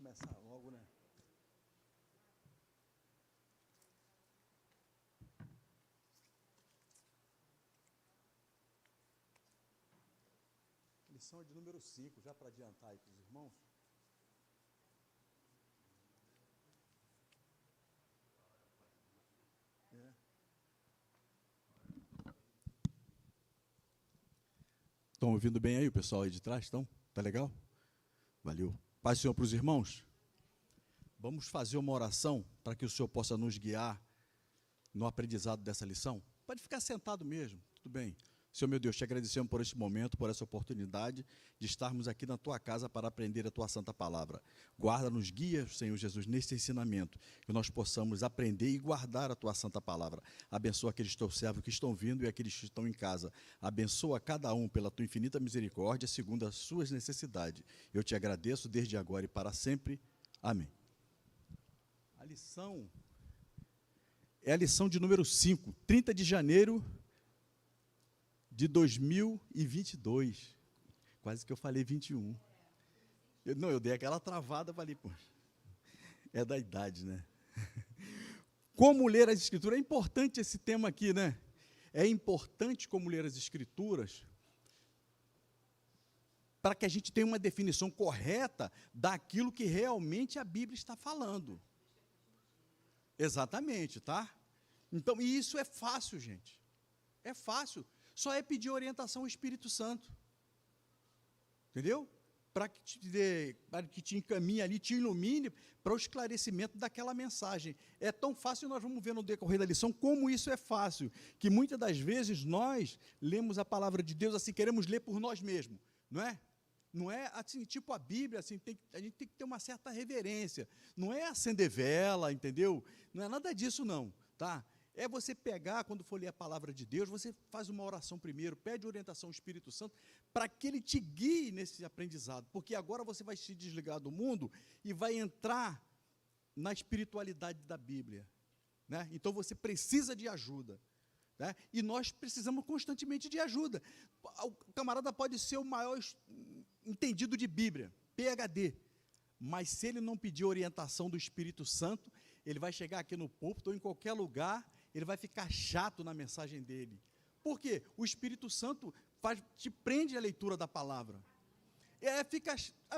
começar logo, né? Lição de número 5, já para adiantar aí para os irmãos. Estão ouvindo bem aí o pessoal aí de trás? Estão? Tá legal? Valeu. Paz do Senhor para os irmãos. Vamos fazer uma oração para que o Senhor possa nos guiar no aprendizado dessa lição? Pode ficar sentado mesmo, tudo bem. Senhor meu Deus, te agradecemos por este momento, por essa oportunidade de estarmos aqui na tua casa para aprender a tua santa palavra. Guarda-nos, guia, Senhor Jesus, nesse ensinamento, que nós possamos aprender e guardar a tua santa palavra. Abençoa aqueles teus servos que estão vindo e aqueles que estão em casa. Abençoa cada um pela tua infinita misericórdia, segundo as suas necessidades. Eu te agradeço desde agora e para sempre. Amém. A lição é a lição de número 5, 30 de janeiro de 2022, quase que eu falei 21. Eu dei aquela travada, falei, pô, é da idade, né? Como ler as Escrituras? É importante esse tema aqui, né? É importante como ler as Escrituras para que a gente tenha uma definição correta daquilo que realmente a Bíblia está falando. Exatamente, tá? Então, e isso é fácil, gente. É fácil. Só é pedir orientação ao Espírito Santo. Entendeu? Para que te encaminhe ali, te ilumine para o esclarecimento daquela mensagem. É tão fácil, nós vamos ver no decorrer da lição, como isso é fácil, que muitas das vezes nós lemos a palavra de Deus assim, queremos ler por nós mesmos, não é? Não é assim, tipo a Bíblia, assim, a gente tem que ter uma certa reverência. Não é acender vela, entendeu? Não é nada disso, não, tá? É você pegar, quando for ler a palavra de Deus, você faz uma oração primeiro, pede orientação ao Espírito Santo, para que ele te guie nesse aprendizado, porque agora você vai se desligar do mundo e vai entrar na espiritualidade da Bíblia, né? Então você precisa de ajuda, né? E nós precisamos constantemente de ajuda. O camarada pode ser o maior entendido de Bíblia, PhD, mas se ele não pedir orientação do Espírito Santo, ele vai chegar aqui no púlpito ou em qualquer lugar, ele vai ficar chato na mensagem dele. Por quê? O Espírito Santo te prende a leitura da palavra.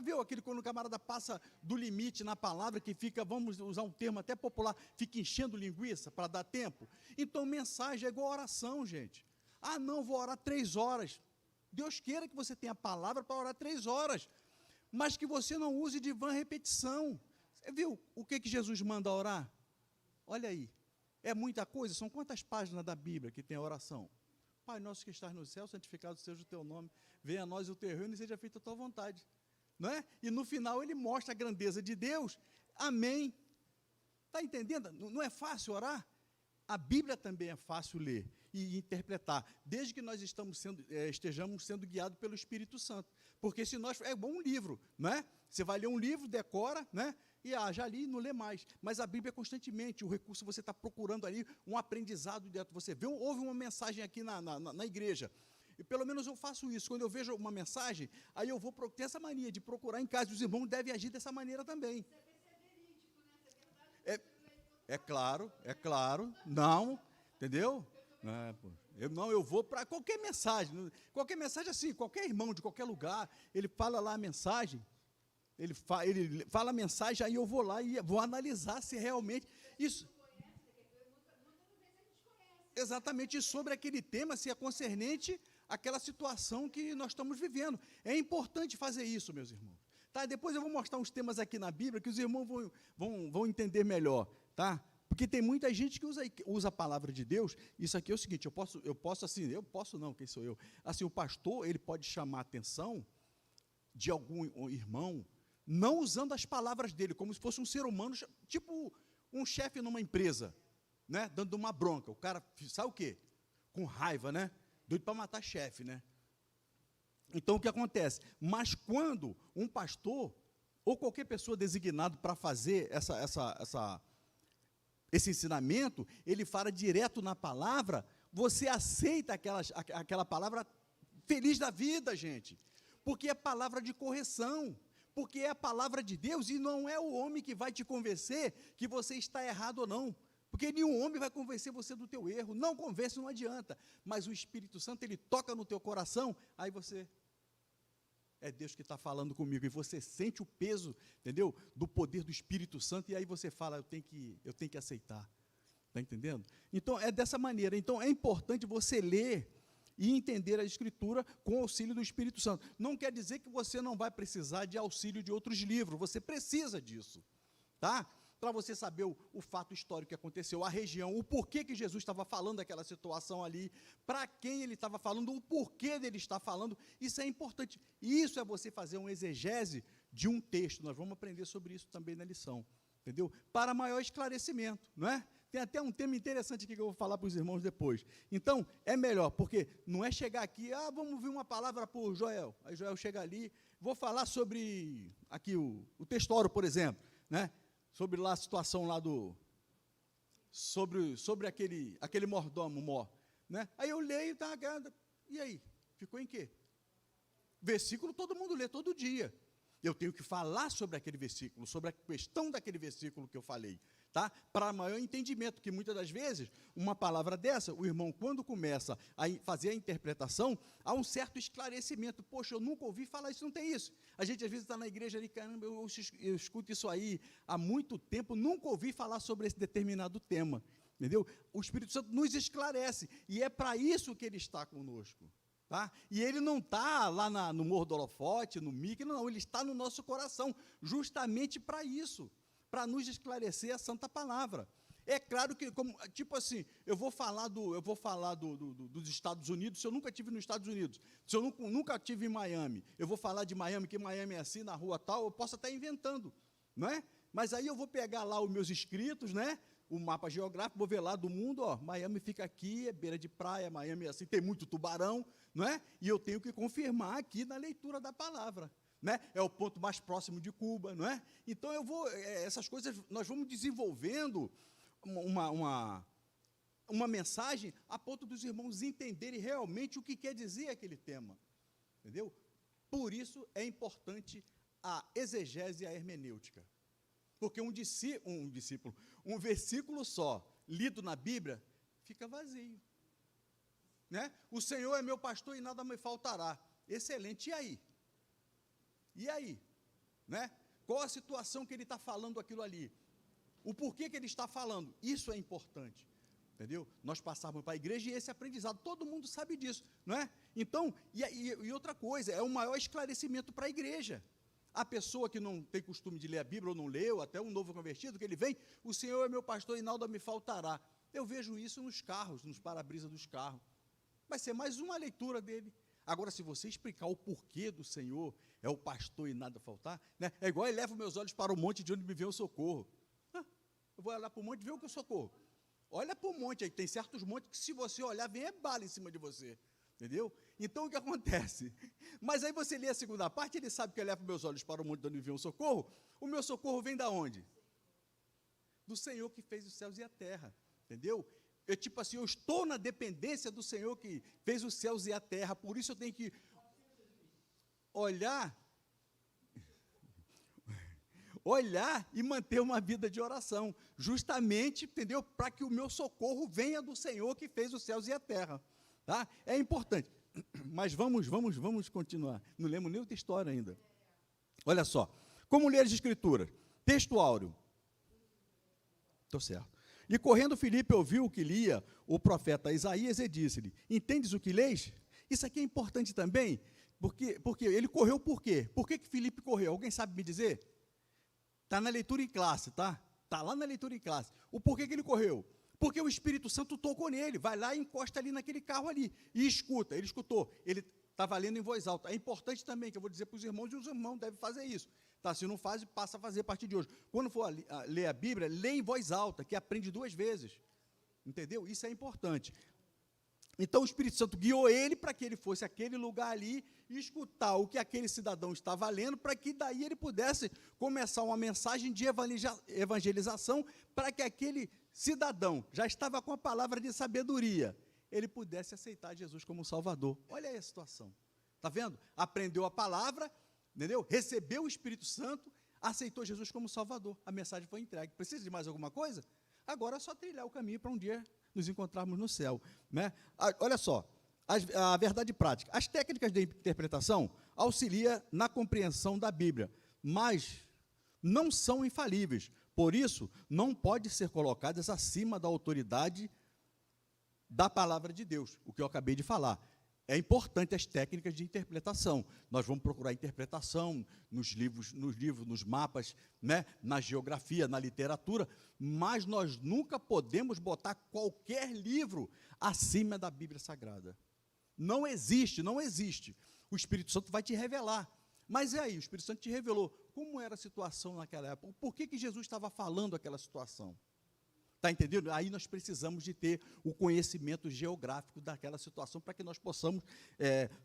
Viu aquele quando o camarada passa do limite na palavra, que fica, vamos usar um termo até popular, fica enchendo linguiça para dar tempo? Então, mensagem é igual oração, gente. Ah, não, vou orar 3 horas. Deus queira que você tenha a palavra para orar 3 horas, mas que você não use de vã repetição. Você viu o que Jesus manda orar? Olha aí. É muita coisa, são quantas páginas da Bíblia que tem a oração? Pai nosso que estás no céu, santificado seja o teu nome, venha a nós o teu reino e seja feita a tua vontade. Não é? E no final ele mostra a grandeza de Deus. Amém. Está entendendo? Não é fácil orar? A Bíblia também é fácil ler e interpretar, desde que nós estejamos sendo guiados pelo Espírito Santo. Porque se nós, é bom um livro, não é? Você vai ler um livro, decora, né? E já li e não lê mais. Mas a Bíblia é constantemente, o recurso você está procurando ali, um aprendizado dentro. Você vê, houve uma mensagem aqui na igreja. E pelo menos eu faço isso. Quando eu vejo uma mensagem, aí eu vou ter essa mania de procurar em casa. Os irmãos devem agir dessa maneira também. É claro. Não, entendeu? Eu vou para qualquer mensagem assim, qualquer irmão de qualquer lugar, ele fala lá a mensagem, ele fala a mensagem, aí eu vou lá e vou analisar se realmente isso. Exatamente, sobre aquele tema, se é concernente àquela situação que nós estamos vivendo. É importante fazer isso, meus irmãos. Tá? Depois eu vou mostrar uns temas aqui na Bíblia que os irmãos vão entender melhor, tá? Porque tem muita gente que usa a palavra de Deus. Isso aqui é o seguinte, eu posso não, quem sou eu? Assim, o pastor, ele pode chamar a atenção de algum irmão, não usando as palavras dele, como se fosse um ser humano, tipo um chefe numa empresa, né? Dando uma bronca. O cara, sabe o quê? Com raiva, né? Doido para matar chefe, né? Então, o que acontece? Mas quando um pastor, ou qualquer pessoa designado para fazer esse ensinamento, ele fala direto na palavra, você aceita aquela palavra feliz da vida, gente, porque é palavra de correção, porque é a palavra de Deus e não é o homem que vai te convencer que você está errado ou não. Porque nenhum homem vai convencer você do teu erro. Não convence, não adianta. Mas o Espírito Santo, ele toca no teu coração, aí você... É Deus que está falando comigo, e você sente o peso, entendeu? Do poder do Espírito Santo, e aí você fala, eu tenho que aceitar. Está entendendo? Então, é dessa maneira. Então, é importante você ler e entender a Escritura com o auxílio do Espírito Santo. Não quer dizer que você não vai precisar de auxílio de outros livros, você precisa disso, tá? Para você saber o fato histórico que aconteceu, a região, o porquê que Jesus estava falando daquela situação ali, para quem ele estava falando, o porquê dele estar falando, isso é importante. Isso é você fazer um exegese de um texto, nós vamos aprender sobre isso também na lição, entendeu? Para maior esclarecimento, não é? Tem até um tema interessante aqui que eu vou falar para os irmãos depois. Então, é melhor, porque não é chegar aqui, vamos ouvir uma palavra para o Joel, aí Joel chega ali, vou falar sobre, aqui o textório, por exemplo, né? Sobre lá a situação lá sobre aquele mordomo mor, né? Aí eu leio, tá, e aí? Ficou em quê? Versículo todo mundo lê todo dia. Eu tenho que falar sobre aquele versículo, sobre a questão daquele versículo que eu falei, tá? Para maior entendimento, que muitas das vezes, uma palavra dessa, o irmão, quando começa a fazer a interpretação, há um certo esclarecimento. Poxa, eu nunca ouvi falar isso, não tem isso. A gente, às vezes, está na igreja ali, caramba, eu escuto isso aí há muito tempo, nunca ouvi falar sobre esse determinado tema, entendeu? O Espírito Santo nos esclarece, e é para isso que ele está conosco. Tá? E ele não está lá no Morro do Holofote, no Mickey, não, ele está no nosso coração, justamente para isso, para nos esclarecer a santa palavra. É claro que, tipo assim, eu vou falar dos Estados Unidos, se eu nunca estive nos Estados Unidos, se eu nunca estive em Miami, eu vou falar de Miami, que Miami é assim, na rua tal, eu posso estar inventando, não é? Mas aí eu vou pegar lá os meus escritos, né? O mapa geográfico, vou ver lá do mundo, ó, Miami fica aqui, é beira de praia, Miami é assim, tem muito tubarão, não é? E eu tenho que confirmar aqui na leitura da palavra, né? É o ponto mais próximo de Cuba, não é? Então essas coisas, nós vamos desenvolvendo uma mensagem a ponto dos irmãos entenderem realmente o que quer dizer aquele tema, entendeu? Por isso é importante a exegese e a hermenêutica. Porque um versículo só, lido na Bíblia, fica vazio. Né? O Senhor é meu pastor e nada me faltará. Excelente, e aí? E aí? Né? Qual a situação que ele está falando aquilo ali? O porquê que ele está falando? Isso é importante. Entendeu? Nós passávamos para a igreja e esse aprendizado, todo mundo sabe disso. Não é? Então, e outra coisa, é o maior esclarecimento para a igreja. A pessoa que não tem costume de ler a Bíblia ou não leu, até um novo convertido, que ele vem, o Senhor é meu pastor e nada me faltará. Eu vejo isso nos carros, nos para-brisa dos carros. Vai ser mais uma leitura dele. Agora, se você explicar o porquê do Senhor é o pastor e nada faltar, né? É igual ele leva meus olhos para o monte de onde me vem o socorro. Eu vou olhar para o monte e ver o que eu socorro. Olha para o monte aí, tem certos montes que se você olhar, vem bala em cima de você. Entendeu? Então, o que acontece? Mas aí você lê a segunda parte, ele sabe que ele leva meus olhos para o monte de onde me vem o socorro. O meu socorro vem da onde? Do Senhor que fez os céus e a terra. Entendeu? Tipo assim, eu estou na dependência do Senhor que fez os céus e a terra, por isso eu tenho que olhar e manter uma vida de oração, justamente, entendeu? Para que o meu socorro venha do Senhor que fez os céus e a terra, tá? É importante, mas vamos continuar, não lemos nem outra história ainda. Olha só, como ler as escrituras? Texto áureo. Estou certo. E correndo Filipe ouviu o que lia o profeta Isaías e disse-lhe, entendes o que lês? Isso aqui é importante também, porque ele correu por quê? Por que Filipe correu? Alguém sabe me dizer? Está na leitura em classe, tá? Está lá na leitura em classe. O porquê que ele correu? Porque o Espírito Santo tocou nele, vai lá e encosta ali naquele carro ali, e escuta, ele escutou, ele estava lendo em voz alta. É importante também, que eu vou dizer para os irmãos, e os irmãos devem fazer isso. Tá, se não faz, passa a fazer a partir de hoje. Quando for ler a Bíblia, lê em voz alta, que aprende 2 vezes. Entendeu? Isso é importante. Então, o Espírito Santo guiou ele para que ele fosse àquele lugar ali e escutar o que aquele cidadão estava lendo, para que daí ele pudesse começar uma mensagem de evangelização, para que aquele cidadão já estava com a palavra de sabedoria, ele pudesse aceitar Jesus como Salvador. Olha aí a situação. Está vendo? Aprendeu a palavra, entendeu? Recebeu o Espírito Santo, aceitou Jesus como Salvador. A mensagem foi entregue. Precisa de mais alguma coisa? Agora é só trilhar o caminho para um dia nos encontrarmos no céu, né? Olha só, a verdade prática. As técnicas de interpretação auxiliam na compreensão da Bíblia, mas não são infalíveis. Por isso, não podem ser colocadas acima da autoridade da palavra de Deus, o que eu acabei de falar. É importante as técnicas de interpretação. Nós vamos procurar interpretação nos livros, nos mapas, né, na geografia, na literatura, mas nós nunca podemos botar qualquer livro acima da Bíblia Sagrada. Não existe, não existe. O Espírito Santo vai te revelar. Mas aí, o Espírito Santo te revelou como era a situação naquela época, por que Jesus estava falando aquela situação. Está entendendo? Aí nós precisamos de ter o conhecimento geográfico daquela situação para que nós possamos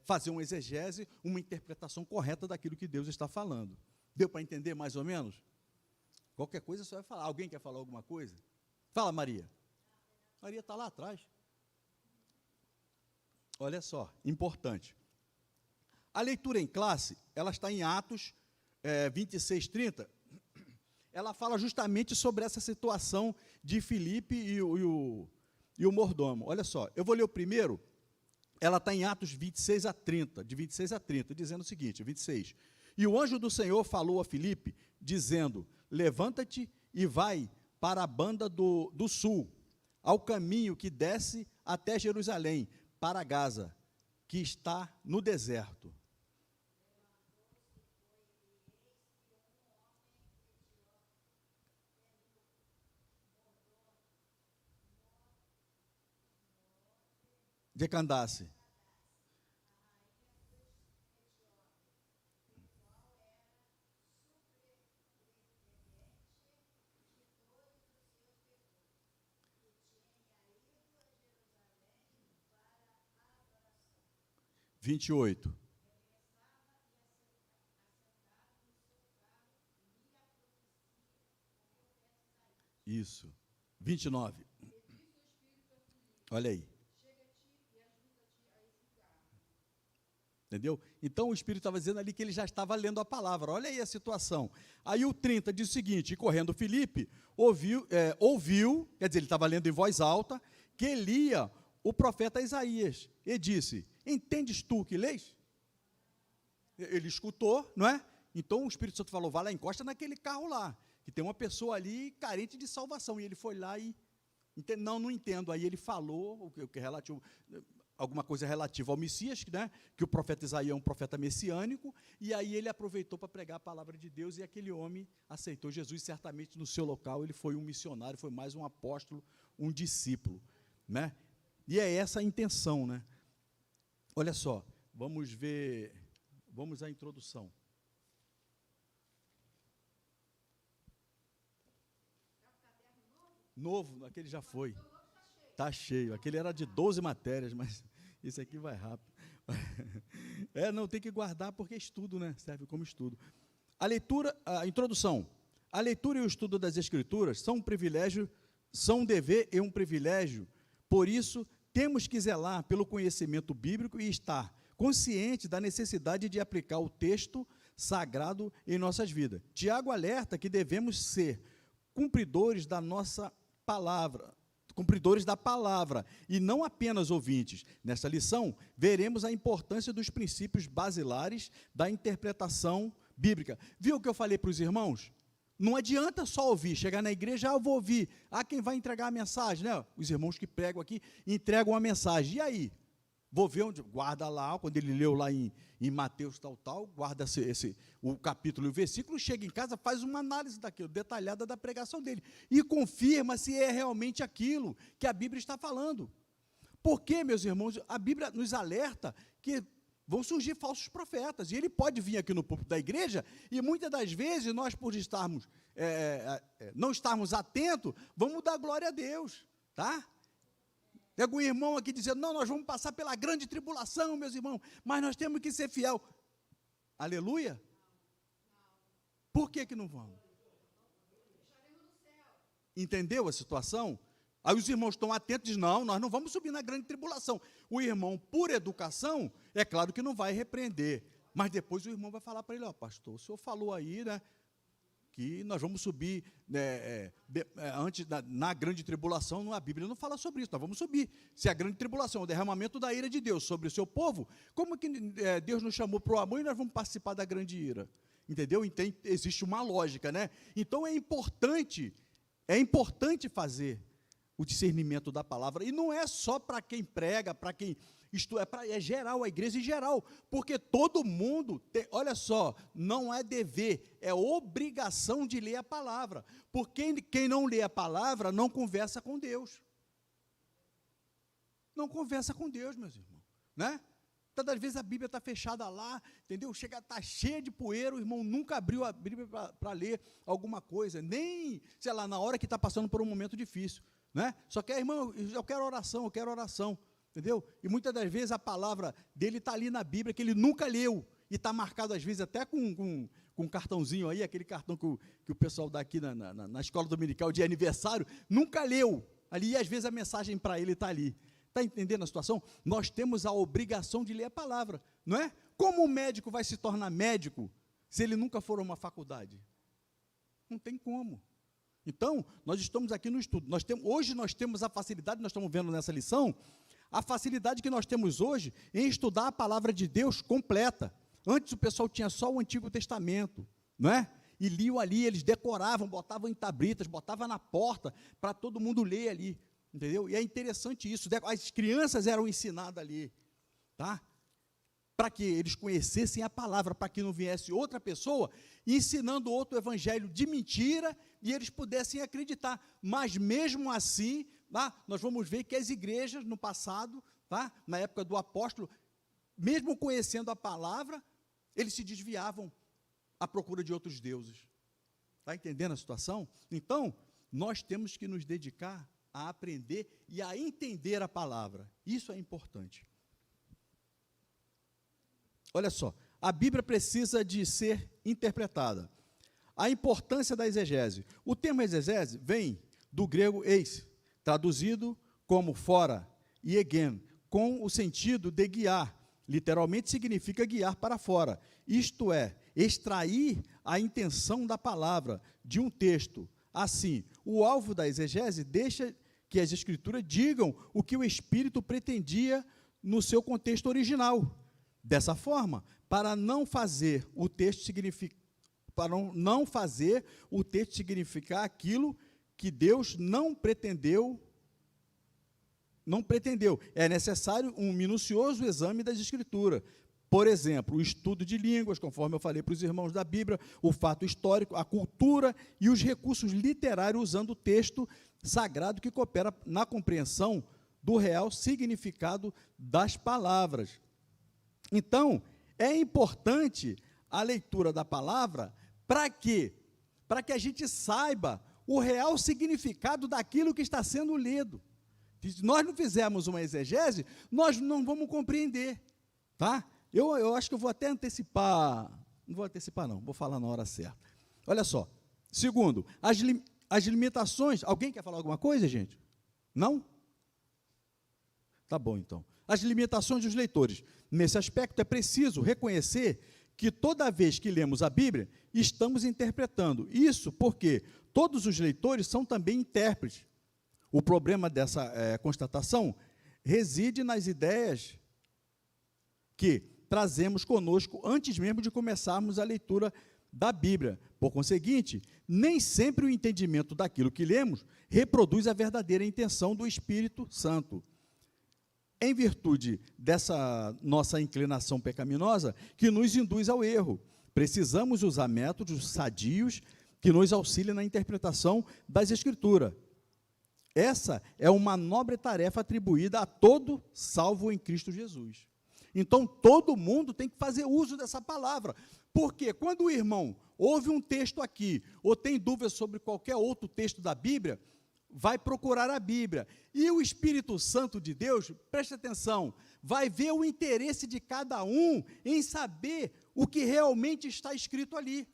fazer uma exegese, uma interpretação correta daquilo que Deus está falando. Deu para entender mais ou menos? Qualquer coisa você vai falar. Alguém quer falar alguma coisa? Fala, Maria. Maria está lá atrás. Olha só, importante. A leitura em classe, ela está em Atos 26:30. Ela fala justamente sobre essa situação de Filipe e o mordomo. Olha só, eu vou ler o primeiro, ela está em Atos 26:30, de 26 a 30, dizendo o seguinte, 26. E o anjo do Senhor falou a Filipe, dizendo, levanta-te e vai para a banda do sul, ao caminho que desce até Jerusalém, para Gaza, que está no deserto. De Candace. Vinte e oito. Isso. 29. Olha aí. Entendeu? Então o Espírito estava dizendo ali que ele já estava lendo a palavra. Olha aí a situação. Aí o 30 diz o seguinte: e correndo Filipe, ouviu, quer dizer, ele estava lendo em voz alta, que lia o profeta Isaías, e disse, entendes tu que lês? Ele escutou, não é? Então o Espírito Santo falou, vai lá, encosta naquele carro lá, que tem uma pessoa ali carente de salvação. E ele foi lá e, não entendo. Aí ele falou o que é relativo, alguma coisa relativa ao Messias, né, que o profeta Isaías é um profeta messiânico, e aí ele aproveitou para pregar a palavra de Deus, e aquele homem aceitou Jesus, certamente no seu local ele foi um missionário, foi mais um apóstolo, um discípulo, né? E é essa a intenção, né? Olha só, vamos ver, vamos à introdução. Novo, aquele já foi. Está cheio. Aquele era de 12 matérias, mas esse aqui vai rápido. Não, tem que guardar porque é estudo, né? Serve como estudo. A introdução. A leitura e o estudo das Escrituras são um privilégio, são um dever e um privilégio. Por isso, temos que zelar pelo conhecimento bíblico e estar consciente da necessidade de aplicar o texto sagrado em nossas vidas. Tiago alerta que devemos ser cumpridores da nossa palavra, cumpridores da palavra, e não apenas ouvintes. Nesta lição, veremos a importância dos princípios basilares da interpretação bíblica. Viu o que eu falei para os irmãos? Não adianta só ouvir, chegar na igreja, eu vou ouvir. Quem vai entregar a mensagem, né? Os irmãos que pregam aqui entregam a mensagem. E aí? Vou ver onde, guarda lá, quando ele leu lá em Mateus tal, guarda o capítulo e o versículo, chega em casa, faz uma análise daquilo, detalhada da pregação dele, e confirma se é realmente aquilo que a Bíblia está falando. Porque, meus irmãos, a Bíblia nos alerta que vão surgir falsos profetas, e ele pode vir aqui no púlpito da igreja, e muitas das vezes nós, por estarmos, não estarmos atentos, vamos dar glória a Deus, tá? Tem algum irmão aqui dizendo, não, nós vamos passar pela grande tribulação, meus irmãos, mas nós temos que ser fiel. Aleluia? Por que não vamos? Entendeu a situação? Aí os irmãos estão atentos e dizem, não, nós não vamos subir na grande tribulação. O irmão, por educação, é claro que não vai repreender, Mas depois o irmão vai falar para ele, ó, pastor, o senhor falou aí, né, que nós vamos subir, né, antes, na grande tribulação, a Bíblia não fala sobre isso, nós vamos subir. Se a grande tribulação é o derramamento da ira de Deus sobre o seu povo, como que Deus nos chamou para o amor e nós vamos participar da grande ira? Entendeu? Então, existe uma lógica, né? Então, é importante fazer o discernimento da palavra, e não é só para quem prega, para quem... Isto é geral, a igreja em geral, porque todo mundo, olha só, não é dever, é obrigação de ler a palavra, porque quem não lê a palavra não conversa com Deus. Não conversa com Deus, meus irmãos, né? Todas vezes a Bíblia está fechada lá, entendeu? Está cheia de poeira, o irmão nunca abriu a Bíblia para ler alguma coisa, nem, sei lá, na hora que está passando por um momento difícil, né? Só que, irmão, eu quero oração, entendeu? E muitas das vezes a palavra dele está ali na Bíblia, que ele nunca leu, e está marcado às vezes até com um cartãozinho aí, aquele cartão que o pessoal dá aqui na escola dominical de aniversário, nunca leu ali, e às vezes a mensagem para ele está ali. Está entendendo a situação? Nós temos a obrigação de ler a palavra, não é? Como o médico vai se tornar médico se ele nunca for a uma faculdade? Não tem como. Então, nós estamos aqui no estudo. Hoje nós temos a facilidade, nós estamos vendo nessa lição, a facilidade que nós temos hoje em estudar a palavra de Deus completa. Antes o pessoal tinha só o Antigo Testamento, não é? E liam ali, eles decoravam, botavam em tablitas, botavam na porta, para todo mundo ler ali, entendeu? E é interessante isso, as crianças eram ensinadas ali, tá? Para que eles conhecessem a palavra, para que não viesse outra pessoa ensinando outro evangelho de mentira e eles pudessem acreditar. Mas mesmo assim, tá, nós vamos ver que as igrejas no passado, tá, na época do apóstolo, mesmo conhecendo a palavra, eles se desviavam à procura de outros deuses. Está entendendo a situação? Então, nós temos que nos dedicar a aprender e a entender a palavra. Isso é importante. Olha só, a Bíblia precisa de ser interpretada. A importância da exegese. O termo exegese vem do grego eis, traduzido como fora, e egen, com o sentido de guiar. Literalmente significa guiar para fora. Isto é, extrair a intenção da palavra de um texto. Assim, o alvo da exegese deixa que as Escrituras digam o que o Espírito pretendia no seu contexto original. Dessa forma, para não fazer o texto significar aquilo que Deus não pretendeu, é necessário um minucioso exame das Escrituras. Por exemplo, o estudo de línguas, conforme eu falei para os irmãos da Bíblia, o fato histórico, a cultura e os recursos literários usando o texto sagrado que coopera na compreensão do real significado das palavras. Então, é importante a leitura da palavra para quê? Para que a gente saiba o real significado daquilo que está sendo lido. Se nós não fizermos uma exegese, nós não vamos compreender, tá? Eu acho que eu vou até antecipar, não vou antecipar não, vou falar na hora certa. Olha só, segundo, as limitações, alguém quer falar alguma coisa, gente? Não? Tá bom, então. As limitações dos leitores. Nesse aspecto, é preciso reconhecer que toda vez que lemos a Bíblia, estamos interpretando. Isso porque todos os leitores são também intérpretes. O problema dessa constatação reside nas ideias que trazemos conosco antes mesmo de começarmos a leitura da Bíblia. Por conseguinte, nem sempre o entendimento daquilo que lemos reproduz a verdadeira intenção do Espírito Santo. Em virtude dessa nossa inclinação pecaminosa, que nos induz ao erro, precisamos usar métodos sadios que nos auxiliem na interpretação das Escrituras. Essa é uma nobre tarefa atribuída a todo salvo em Cristo Jesus. Então, todo mundo tem que fazer uso dessa palavra, porque quando o irmão ouve um texto aqui, ou tem dúvidas sobre qualquer outro texto da Bíblia, vai procurar a Bíblia, e o Espírito Santo de Deus, preste atenção, vai ver o interesse de cada um em saber o que realmente está escrito ali,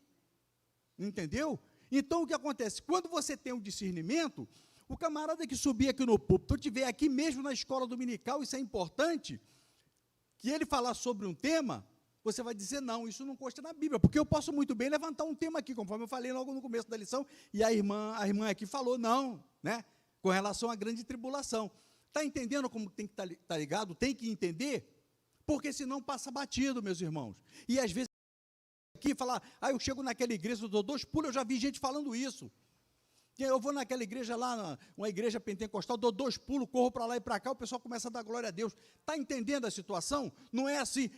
entendeu? Então, o que acontece? Quando você tem um discernimento, o camarada que subir aqui no púlpito, tiver aqui mesmo na escola dominical, isso é importante, que ele falar sobre um tema, Você vai dizer, não, isso não consta na Bíblia, porque eu posso muito bem levantar um tema aqui, conforme eu falei logo no começo da lição, e a irmã aqui falou, não, né, com relação à grande tribulação. Está entendendo como tem que estar ligado? Tem que entender, porque senão passa batido, meus irmãos. E às vezes, aqui falar, eu chego naquela igreja, eu dou 2 pulos, eu já vi gente falando isso. Eu vou naquela igreja lá, uma igreja pentecostal, dou 2 pulos, corro para lá e para cá, o pessoal começa a dar glória a Deus. Está entendendo a situação? Não é assim,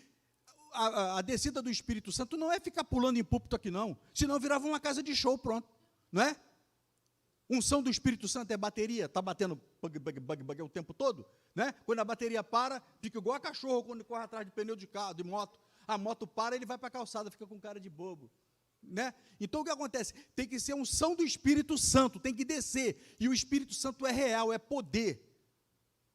a descida do Espírito Santo não é ficar pulando em púlpito aqui não, senão virava uma casa de show, pronto, não é? Unção do Espírito Santo é bateria, está batendo bug o tempo todo, né? Quando a bateria para, fica igual a cachorro quando corre atrás de pneu de carro, de moto. A moto para, ele vai para a calçada, fica com cara de bobo, né? Então o que acontece? Tem que ser unção do Espírito Santo, tem que descer, e o Espírito Santo é real, é poder.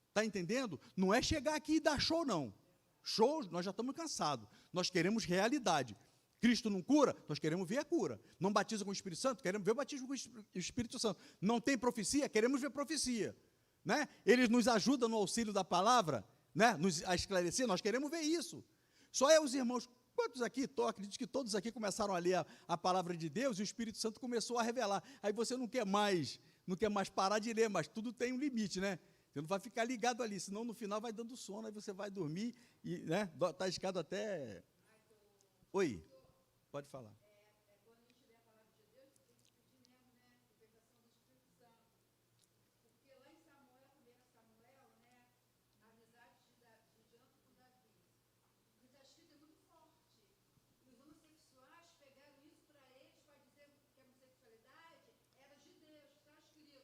Está entendendo? Não é chegar aqui e dar show, não. Show, nós já estamos cansados. Nós queremos realidade. Cristo não cura? Nós queremos ver a cura. Não batiza com o Espírito Santo? Queremos ver o batismo com o Espírito Santo. Não tem profecia? Queremos ver profecia. Né? Eles nos ajudam no auxílio da palavra, né? A esclarecer? Nós queremos ver isso. Só é os irmãos, quantos aqui, acredito que todos aqui começaram a ler a palavra de Deus e o Espírito Santo começou a revelar. Aí você não quer mais parar de ler, mas tudo tem um limite, né? Você não vai ficar ligado ali, senão no final vai dando sono, aí você vai dormir e, né, está escado até... Oi, pode falar. Quando a gente lê a palavra de Deus, tem que pedir mesmo, né, libertação do Espírito Santo. Porque lá em Samuel, 1 Samuel, né, a amizade de Jonathan com Davi, está escrito é muito forte. E os homossexuais pegaram isso para eles, para dizer que a homossexualidade era de Deus, está escrito.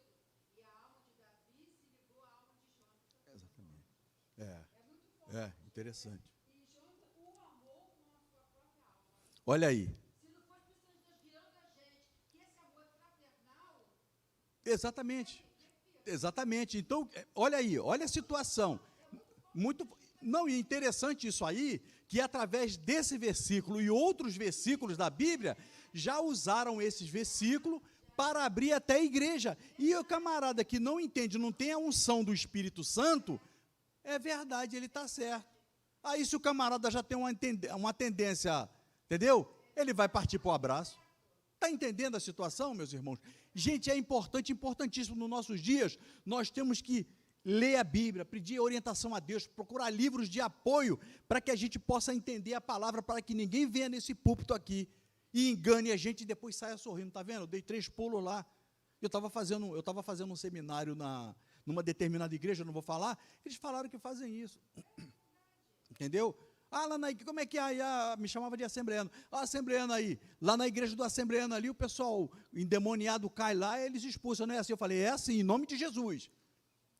E a alma de Davi se ligou à alma de Jonathan. Exatamente. É muito forte. Interessante. E Jonathan o amou com a sua própria alma. Olha aí. Se não fosse o Espírito Santo guiando a gente, que esse amor fraternal... Exatamente. Exatamente. Então, olha aí, olha a situação. Muito, não, e é interessante isso aí, que através desse versículo e outros versículos da Bíblia, já usaram esses versículos para abrir até a igreja. E o camarada que não entende, não tem a unção do Espírito Santo, é verdade, ele está certo. Aí se o camarada já tem uma tendência, entendeu? Ele vai partir para o abraço. Está entendendo a situação, meus irmãos? Gente, é importante, importantíssimo nos nossos dias, nós temos que ler a Bíblia, pedir orientação a Deus, procurar livros de apoio, para que a gente possa entender a palavra, para que ninguém venha nesse púlpito aqui e engane a gente e depois saia sorrindo, está vendo? Eu dei 3 pulos lá. Eu estava fazendo um seminário numa determinada igreja, não vou falar, eles falaram que fazem isso. Entendeu? Lá na igreja, como é que é? Me chamava de assembleano. Assembleano aí, lá na igreja do assembleano ali, o pessoal endemoniado cai lá, eles expulsam, não é assim? Eu falei, é assim, em nome de Jesus.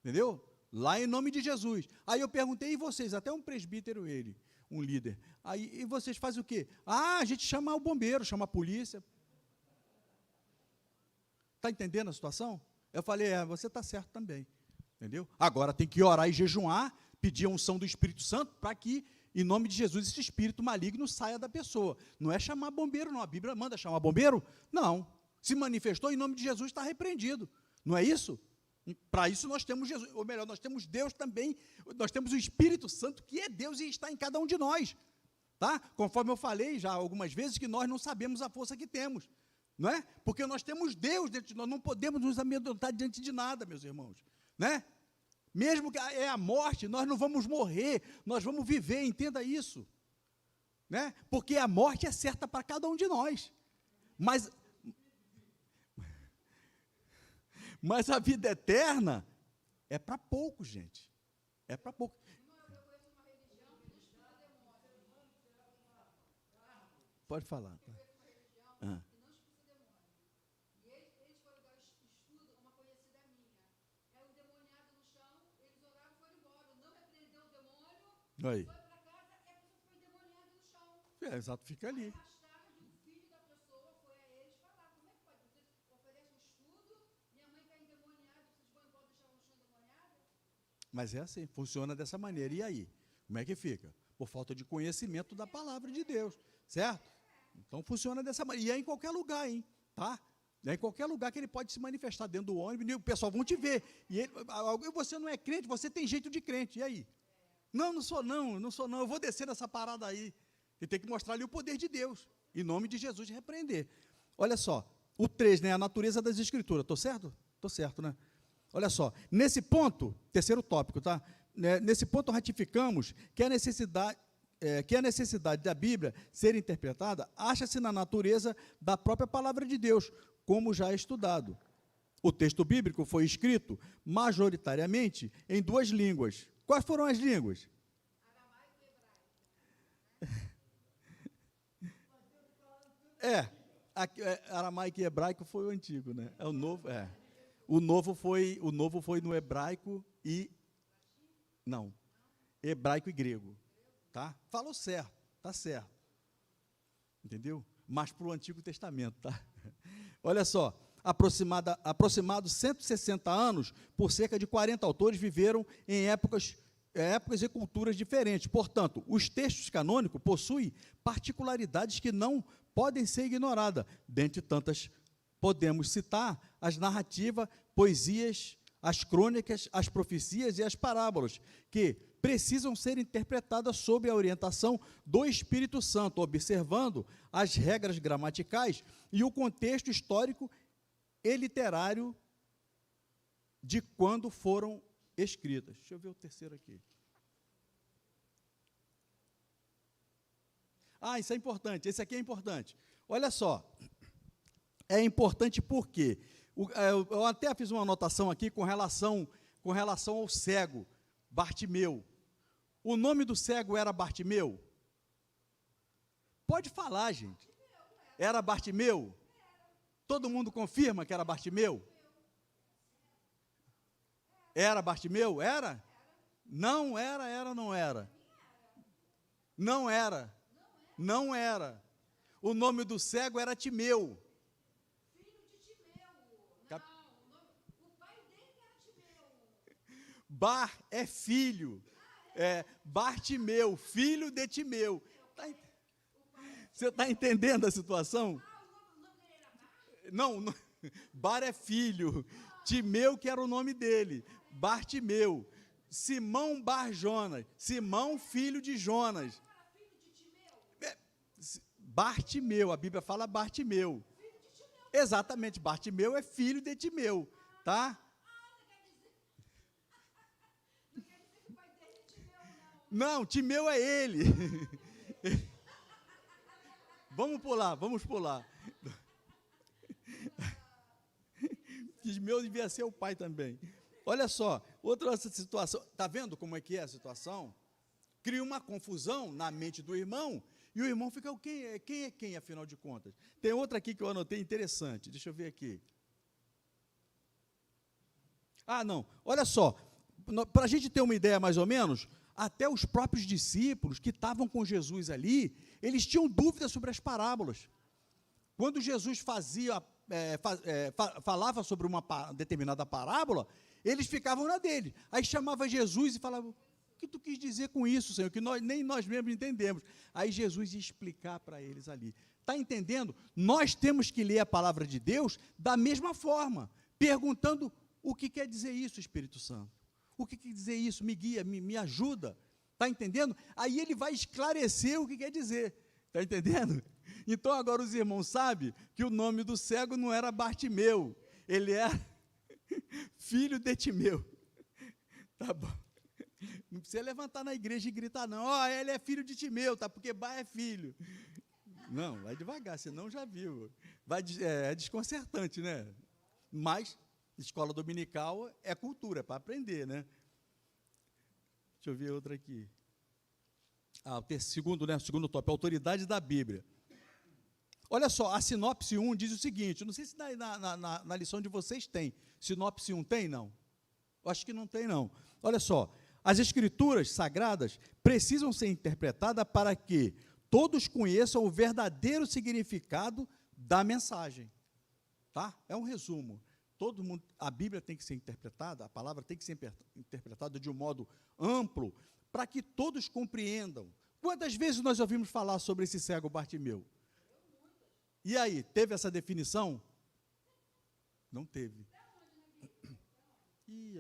Entendeu? Lá em nome de Jesus. Aí eu perguntei, e vocês? Até um presbítero ele, um líder. Aí, e vocês fazem o quê? A gente chama o bombeiro, chama a polícia. Está entendendo a situação? Eu falei, você está certo também. Entendeu? Agora tem que orar e jejuar, pedir a unção do Espírito Santo, para que, em nome de Jesus, esse espírito maligno saia da pessoa. Não é chamar bombeiro, não. A Bíblia manda chamar bombeiro? Não. Se manifestou, em nome de Jesus, está repreendido. Não é isso? Para isso nós temos Jesus, ou melhor, nós temos Deus também, nós temos o Espírito Santo, que é Deus e está em cada um de nós. Tá? Conforme eu falei já algumas vezes, que nós não sabemos a força que temos. Não é? Porque nós temos Deus dentro de nós, não podemos nos amedrontar diante de nada, meus irmãos. Né? Mesmo que é a morte, nós não vamos morrer, nós vamos viver, entenda isso. Né? Porque a morte é certa para cada um de nós. Mas a vida eterna é para poucos, gente. É para poucos. Pode falar. Tá? Aí. Foi para casa e a pessoa foi endemoniada no chão. Exato, fica ali. Mais tarde, o filho da pessoa foi a eles falar, como é que pode? Vocês oferecem um estudo, minha mãe está endemoniada, vocês vão embora deixar ela no chão endemoniada? Mas é assim, funciona dessa maneira. E aí? Como é que fica? Por falta de conhecimento da palavra de Deus, certo? Então funciona dessa maneira. E é em qualquer lugar, hein? Tá? É em qualquer lugar que ele pode se manifestar, dentro do ônibus, e o pessoal vão te ver. E você não é crente, você tem jeito de crente. E aí? Não sou não, eu vou descer nessa parada aí. Ele tem que mostrar ali o poder de Deus, em nome de Jesus, de repreender. Olha só, o 3, né, a natureza das Escrituras. Estou certo? Estou certo, né? Olha só, nesse ponto, terceiro tópico, tá? Nesse ponto ratificamos que a necessidade da Bíblia ser interpretada acha-se na natureza da própria palavra de Deus, como já é estudado. O texto bíblico foi escrito majoritariamente em 2 línguas. Quais foram as línguas? Aramaico e hebraico foi o antigo, né? O novo foi no hebraico e não, hebraico e grego, tá? Falou certo, tá certo. Entendeu? Mas para o Antigo Testamento, tá? Olha só, aproximados 160 anos, por cerca de 40 autores viveram em épocas e culturas diferentes. Portanto, os textos canônicos possuem particularidades que não podem ser ignoradas. Dentre tantas, podemos citar as narrativas, poesias, as crônicas, as profecias e as parábolas, que precisam ser interpretadas sob a orientação do Espírito Santo, observando as regras gramaticais e o contexto histórico e literário de quando foram escritas. Deixa eu ver o terceiro aqui. Isso é importante, esse aqui é importante. Olha só, é importante porque eu até fiz uma anotação aqui com relação ao cego, Bartimeu. O nome do cego era Bartimeu? Pode falar, gente. Era Bartimeu? Todo mundo confirma que era Bartimeu? Era Bartimeu? Era? Não era, não era? Não era. Não era. O nome do cego era Timeu. Filho de Timeu. O pai dele era Timeu. Bar é filho. Bartimeu, filho de Timeu. Você está entendendo a situação? O nome dele era Bar? Não, Bar é filho. Timeu, que era o nome dele. Bartimeu. Simão Bar Jonas. Simão, filho de Jonas. Bartimeu, a Bíblia fala Bartimeu. Exatamente, Bartimeu é filho de Timeu, tá? Não quer dizer que o pai dele é Timeu, não. Não, Timeu é ele. Vamos pular. Timeu devia ser o pai também. Olha só, outra situação, está vendo como é que é a situação? Cria uma confusão na mente do irmão, e o irmão fica, quem é quem, afinal de contas? Tem outra aqui que eu anotei interessante, deixa eu ver aqui. Não, olha só, para a gente ter uma ideia mais ou menos, até os próprios discípulos que estavam com Jesus ali, eles tinham dúvidas sobre as parábolas. Quando Jesus falava sobre uma determinada parábola, eles ficavam na dele. Aí chamava Jesus e falava, o que tu quis dizer com isso, Senhor? Que nem nós mesmos entendemos. Aí Jesus ia explicar para eles ali. Está entendendo? Nós temos que ler a palavra de Deus da mesma forma, perguntando o que quer dizer isso, Espírito Santo. O que quer dizer isso? Me guia, me ajuda. Está entendendo? Aí ele vai esclarecer o que quer dizer. Está entendendo? Então agora os irmãos sabem que o nome do cego não era Bartimeu, ele era filho de Timeu. Tá bom. Não precisa levantar na igreja e gritar, não. Ele é filho de Timeu, tá? Porque Bar é filho. Não, vai devagar, senão já viu. É desconcertante, né? Mas escola dominical é cultura, é para aprender, né? Deixa eu ver outra aqui. O segundo tópico, autoridade da Bíblia. Olha só, a sinopse 1 diz o seguinte, não sei se na lição de vocês tem. Sinopse 1 tem, não? Eu acho que não tem, não. Olha só, as escrituras sagradas precisam ser interpretadas para que todos conheçam o verdadeiro significado da mensagem. Tá? É um resumo. Todo mundo, a Bíblia tem que ser interpretada, a palavra tem que ser interpretada de um modo amplo, para que todos compreendam. Quantas vezes nós ouvimos falar sobre esse cego Bartimeu? E aí, teve essa definição? Não teve.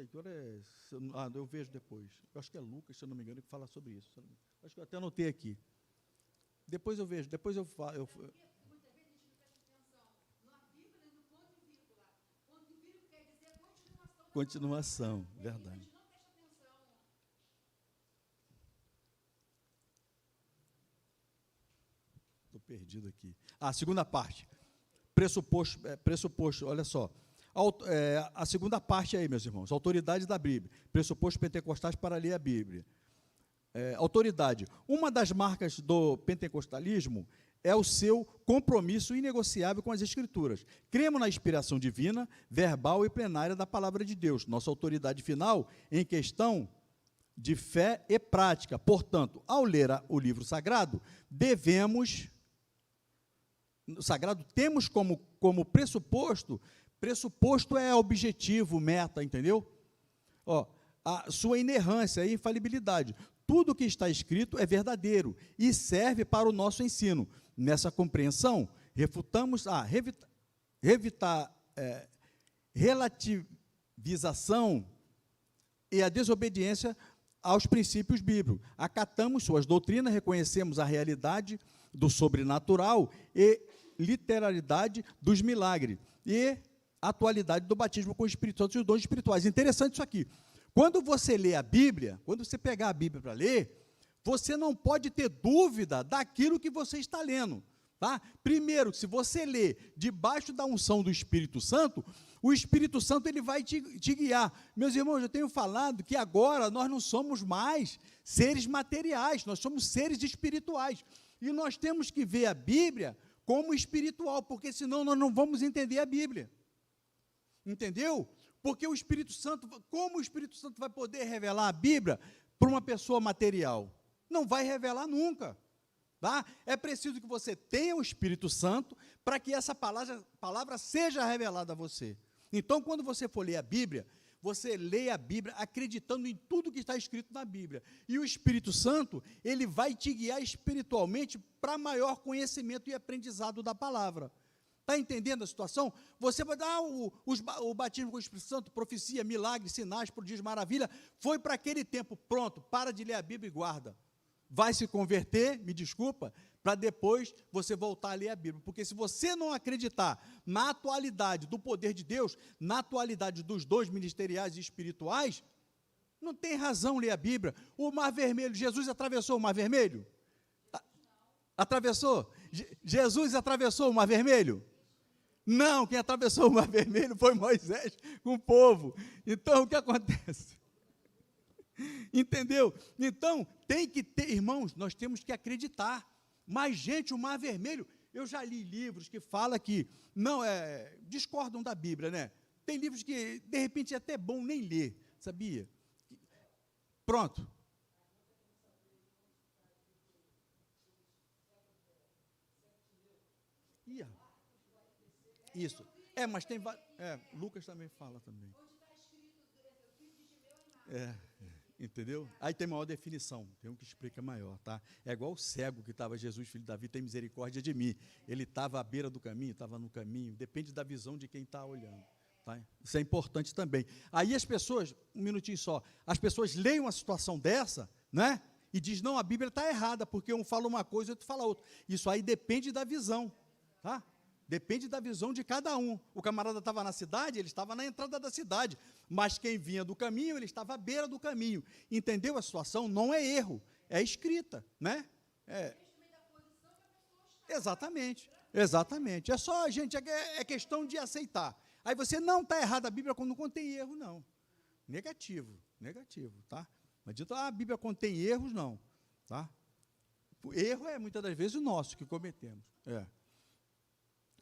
Agora eu vejo depois. Eu acho que é Lucas, se eu não me engano, que fala sobre isso. Acho que eu até anotei aqui. Depois eu vejo, depois eu falo. Muitas vezes a gente não presta atenção na vírgula e no ponto e vírgula. Ponto e vírgula quer dizer continuação. Continuação, A verdade. gente não presta atenção. Estou perdido aqui. A segunda parte. Pressuposto, olha só. A segunda parte aí, meus irmãos, autoridade da Bíblia. Pressuposto pentecostais para ler a Bíblia. Autoridade. Uma das marcas do pentecostalismo é o seu compromisso inegociável com as Escrituras. Cremos na inspiração divina, verbal e plenária da palavra de Deus, nossa autoridade final em questão de fé e prática. Portanto, ao ler o livro sagrado, temos como pressuposto é objetivo, meta, entendeu? A sua inerrância e infalibilidade. Tudo que está escrito é verdadeiro e serve para o nosso ensino. Nessa compreensão, refutamos a relativização e a desobediência aos princípios bíblicos. Acatamos suas doutrinas, reconhecemos a realidade do sobrenatural e literalidade dos milagres e a atualidade do batismo com o Espírito Santo e os dons espirituais. Interessante isso aqui. Quando você lê a Bíblia, quando você pegar a Bíblia para ler, você não pode ter dúvida daquilo que você está lendo. Tá? Primeiro, se você lê debaixo da unção do Espírito Santo, o Espírito Santo ele vai te guiar. Meus irmãos, eu tenho falado que agora nós não somos mais seres materiais, nós somos seres espirituais. E nós temos que ver a Bíblia como espiritual, porque senão nós não vamos entender a Bíblia. Entendeu? Porque o Espírito Santo, como o Espírito Santo vai poder revelar a Bíblia para uma pessoa material? Não vai revelar nunca. Tá? É preciso que você tenha o Espírito Santo para que essa palavra seja revelada a você. Então, quando você for ler a Bíblia, você lê a Bíblia acreditando em tudo que está escrito na Bíblia. E o Espírito Santo, ele vai te guiar espiritualmente para maior conhecimento e aprendizado da palavra. Está entendendo a situação? Você vai dar o batismo com o Espírito Santo, profecia, milagres, sinais, prodígios, maravilha, foi para aquele tempo, pronto, para de ler a Bíblia e guarda. Vai se converter, me desculpa, para depois você voltar a ler a Bíblia. Porque se você não acreditar na atualidade do poder de Deus, na atualidade dos dons ministeriais e espirituais, não tem razão ler a Bíblia. O Mar Vermelho, Jesus atravessou o Mar Vermelho? Atravessou? Jesus atravessou o Mar Vermelho? Não, quem atravessou o Mar Vermelho foi Moisés com o povo. Então, o que acontece? Entendeu? Então, tem que ter, irmãos, nós temos que acreditar. Mas, gente, o Mar Vermelho, eu já li livros que falam que, discordam da Bíblia, né? Tem livros que, de repente, é até bom nem ler, sabia? Pronto. Isso. Mas tem Lucas também fala também. Entendeu? Aí tem maior definição, tem um que explica maior, tá? É igual o cego que estava, Jesus, filho de Davi, tem misericórdia de mim. Ele estava à beira do caminho, estava no caminho, depende da visão de quem está olhando. Tá? Isso é importante também. Aí as pessoas, um minutinho só, as pessoas leem uma situação dessa, né? E diz, não, a Bíblia está errada, porque um fala uma coisa e outro fala outra. Isso aí depende da visão, tá? Depende da visão de cada um. O camarada estava na cidade, ele estava na entrada da cidade, mas quem vinha do caminho, ele estava à beira do caminho. Entendeu a situação? Não é erro, é escrita, né? Exatamente, exatamente. É só, gente, é questão de aceitar. Aí você não está errado, a Bíblia não contém erro, não. Negativo, tá? Não adianta, a Bíblia contém erros, não, tá? O erro é, muitas das vezes, o nosso que cometemos,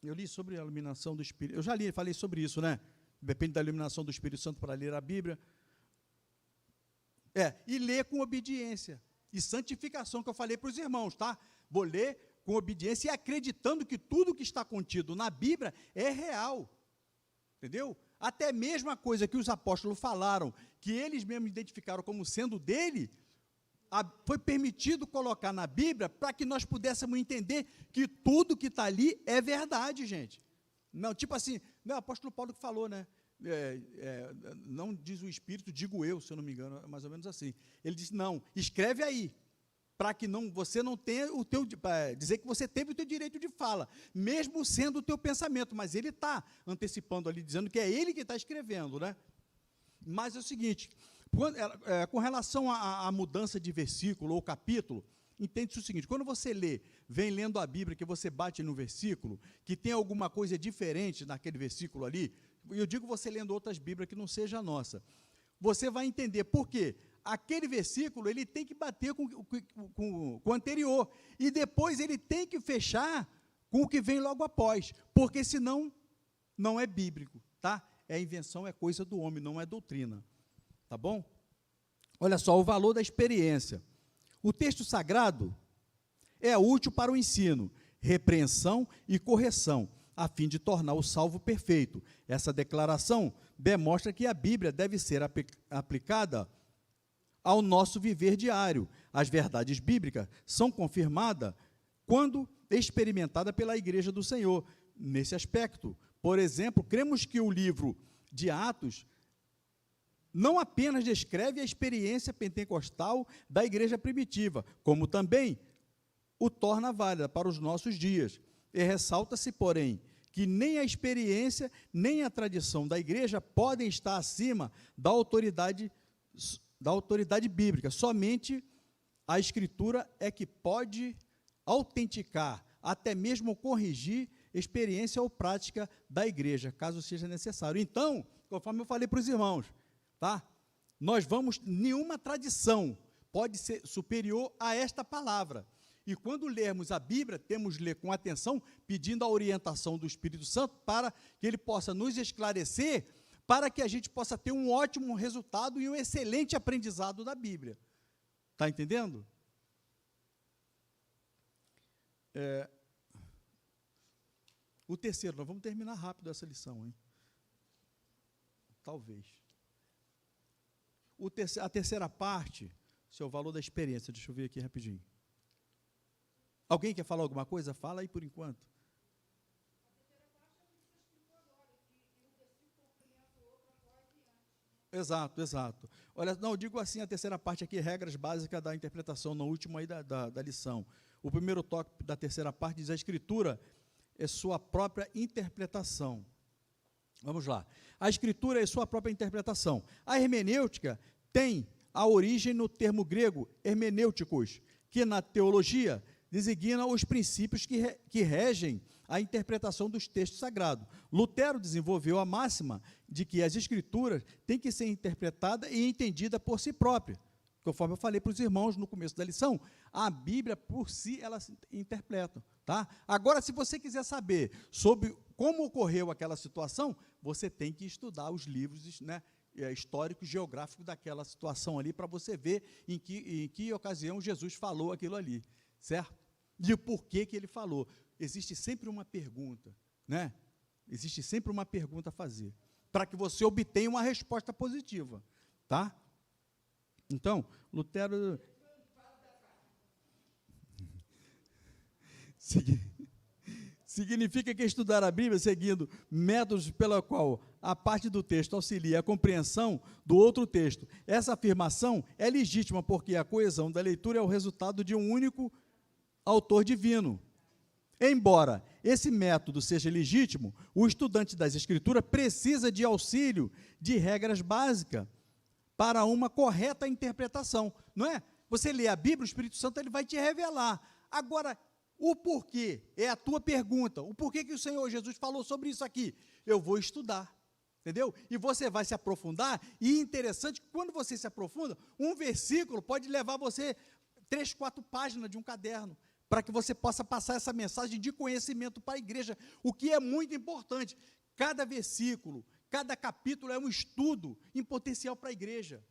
Eu li sobre a iluminação do Espírito, eu já falei sobre isso, né? Depende da iluminação do Espírito Santo para ler a Bíblia. E ler com obediência e santificação, que eu falei para os irmãos, tá? Vou ler com obediência e acreditando que tudo que está contido na Bíblia é real. Entendeu? Até mesmo a coisa que os apóstolos falaram, que eles mesmos identificaram como sendo dele, foi permitido colocar na Bíblia para que nós pudéssemos entender que tudo que está ali é verdade, gente. Não, tipo assim, não, o apóstolo Paulo que falou, né? Não diz o Espírito, digo eu, se eu não me engano, é mais ou menos assim. Ele disse, não, escreve aí. para que você não tenha o teu, dizer que você teve o teu direito de fala, mesmo sendo o teu pensamento, mas ele está antecipando ali, dizendo que é ele que está escrevendo, né? Mas é o seguinte, com relação à mudança de versículo ou capítulo, entende-se o seguinte, quando você vem lendo a Bíblia, que você bate no versículo, que tem alguma coisa diferente naquele versículo ali, eu digo você lendo outras Bíblias que não seja a nossa, você vai entender por quê. Aquele versículo, ele tem que bater com o anterior, e depois ele tem que fechar com o que vem logo após, porque senão não é bíblico, tá? É invenção, é coisa do homem, não é doutrina, tá bom? Olha só, o valor da experiência. O texto sagrado é útil para o ensino, repreensão e correção, a fim de tornar o salvo perfeito. Essa declaração demonstra que a Bíblia deve ser aplicada ao nosso viver diário. As verdades bíblicas são confirmadas quando experimentadas pela Igreja do Senhor. Nesse aspecto, por exemplo, cremos que o livro de Atos não apenas descreve a experiência pentecostal da igreja primitiva, como também o torna válida para os nossos dias. E ressalta-se, porém, que nem a experiência, nem a tradição da igreja podem estar acima da autoridade bíblica. Somente a Escritura é que pode autenticar, até mesmo corrigir experiência ou prática da igreja, caso seja necessário. Então, conforme eu falei para os irmãos, tá? Nenhuma tradição pode ser superior a esta palavra. E quando lermos a Bíblia, temos de ler com atenção, pedindo a orientação do Espírito Santo para que ele possa nos esclarecer, para que a gente possa ter um ótimo resultado e um excelente aprendizado da Bíblia. Está entendendo? O terceiro, nós vamos terminar rápido essa lição, hein? Talvez. A terceira parte, seu valor da experiência. Deixa eu ver aqui rapidinho. Alguém quer falar alguma coisa? Fala aí por enquanto. Exato, exato. Olha, não, eu digo assim, a terceira parte aqui, regras básicas da interpretação, no último aí da lição. O primeiro tópico da terceira parte diz: a Escritura é sua própria interpretação. Vamos lá. A Escritura é sua própria interpretação. A hermenêutica tem a origem no termo grego hermenêuticos, que na teologia designa os princípios que regem a interpretação dos textos sagrados. Lutero desenvolveu a máxima de que as Escrituras têm que ser interpretadas e entendidas por si próprias. Conforme eu falei para os irmãos no começo da lição, a Bíblia, por si, ela se interpreta. Tá? Agora, se você quiser saber sobre como ocorreu aquela situação, você tem que estudar os livros, né, históricos, geográficos daquela situação ali, para você ver em que ocasião Jesus falou aquilo ali, certo? E o porquê que ele falou. Existe sempre uma pergunta, né? Existe sempre uma pergunta a fazer, para que você obtenha uma resposta positiva, tá? Então, Lutero significa que estudar a Bíblia seguindo métodos pela qual a parte do texto auxilia a compreensão do outro texto. Essa afirmação é legítima porque a coesão da leitura é o resultado de um único autor divino. Embora esse método seja legítimo, o estudante das Escrituras precisa de auxílio de regras básicas para uma correta interpretação, não é? Você lê a Bíblia, o Espírito Santo ele vai te revelar. Agora, o porquê é a tua pergunta. O porquê que o Senhor Jesus falou sobre isso aqui? Eu vou estudar, entendeu? E você vai se aprofundar, e interessante que quando você se aprofunda, um versículo pode levar você 3, 4 páginas de um caderno, para que você possa passar essa mensagem de conhecimento para a igreja, o que é muito importante. Cada versículo, cada capítulo é um estudo em potencial para a igreja,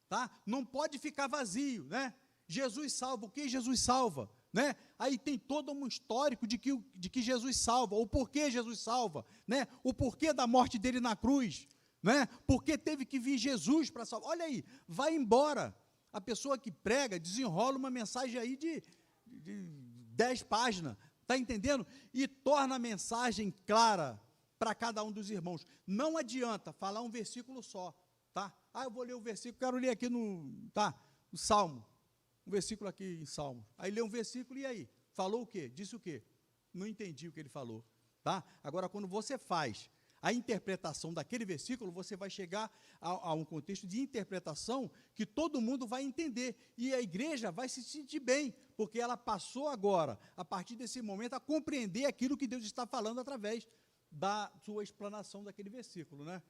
tá? Não pode ficar vazio, né? Jesus salva, o que Jesus salva, né? Aí tem todo um histórico de que Jesus salva, o porquê Jesus salva, né? O porquê da morte dele na cruz, né? Porque teve que vir Jesus para salvar. Olha aí, vai embora. A pessoa que prega desenrola uma mensagem aí de 10 páginas, está entendendo? E torna a mensagem clara para cada um dos irmãos. Não adianta falar um versículo só, tá? Ah, eu vou ler o versículo, quero ler aqui no Salmo. Um versículo aqui em Salmos. Aí lê um versículo e aí? Falou o quê? Disse o quê? Não entendi o que ele falou. Tá? Agora, quando você faz a interpretação daquele versículo, você vai chegar a um contexto de interpretação que todo mundo vai entender. E a igreja vai se sentir bem, porque ela passou agora, a partir desse momento, a compreender aquilo que Deus está falando através da sua explanação daquele versículo, né?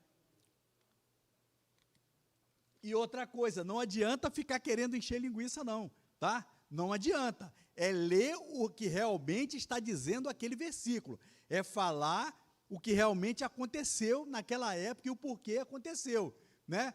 E outra coisa, não adianta ficar querendo encher linguiça, não, tá? Não adianta. É ler o que realmente está dizendo aquele versículo. É falar o que realmente aconteceu naquela época e o porquê aconteceu, né?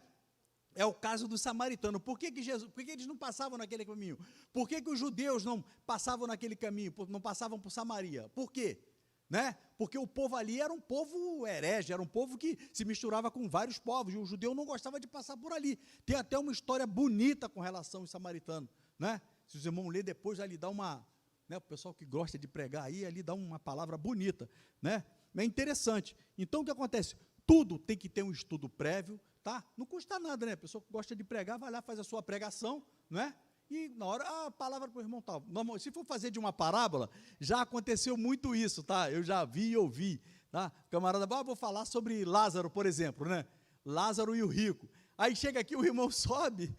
É o caso do samaritano. Por que eles não passavam naquele caminho? Por que os judeus não passavam naquele caminho, não passavam por Samaria? Por quê? Né? Porque o povo ali era um povo herege, era um povo que se misturava com vários povos, e o judeu não gostava de passar por ali. Tem até uma história bonita com relação aos samaritanos, né? Se os irmãos lerem depois, já lhe dá uma, né, o pessoal que gosta de pregar aí, ali dá uma palavra bonita, né? É interessante. Então, o que acontece? Tudo tem que ter um estudo prévio, tá? Não custa nada, né? A pessoa que gosta de pregar, vai lá, faz a sua pregação, não é? E na hora, a palavra para o irmão tal. Se for fazer de uma parábola, já aconteceu muito isso, tá? Eu já vi e ouvi, tá? O camarada, vou falar sobre Lázaro, por exemplo, né? Lázaro e o rico. Aí chega aqui, o irmão sobe,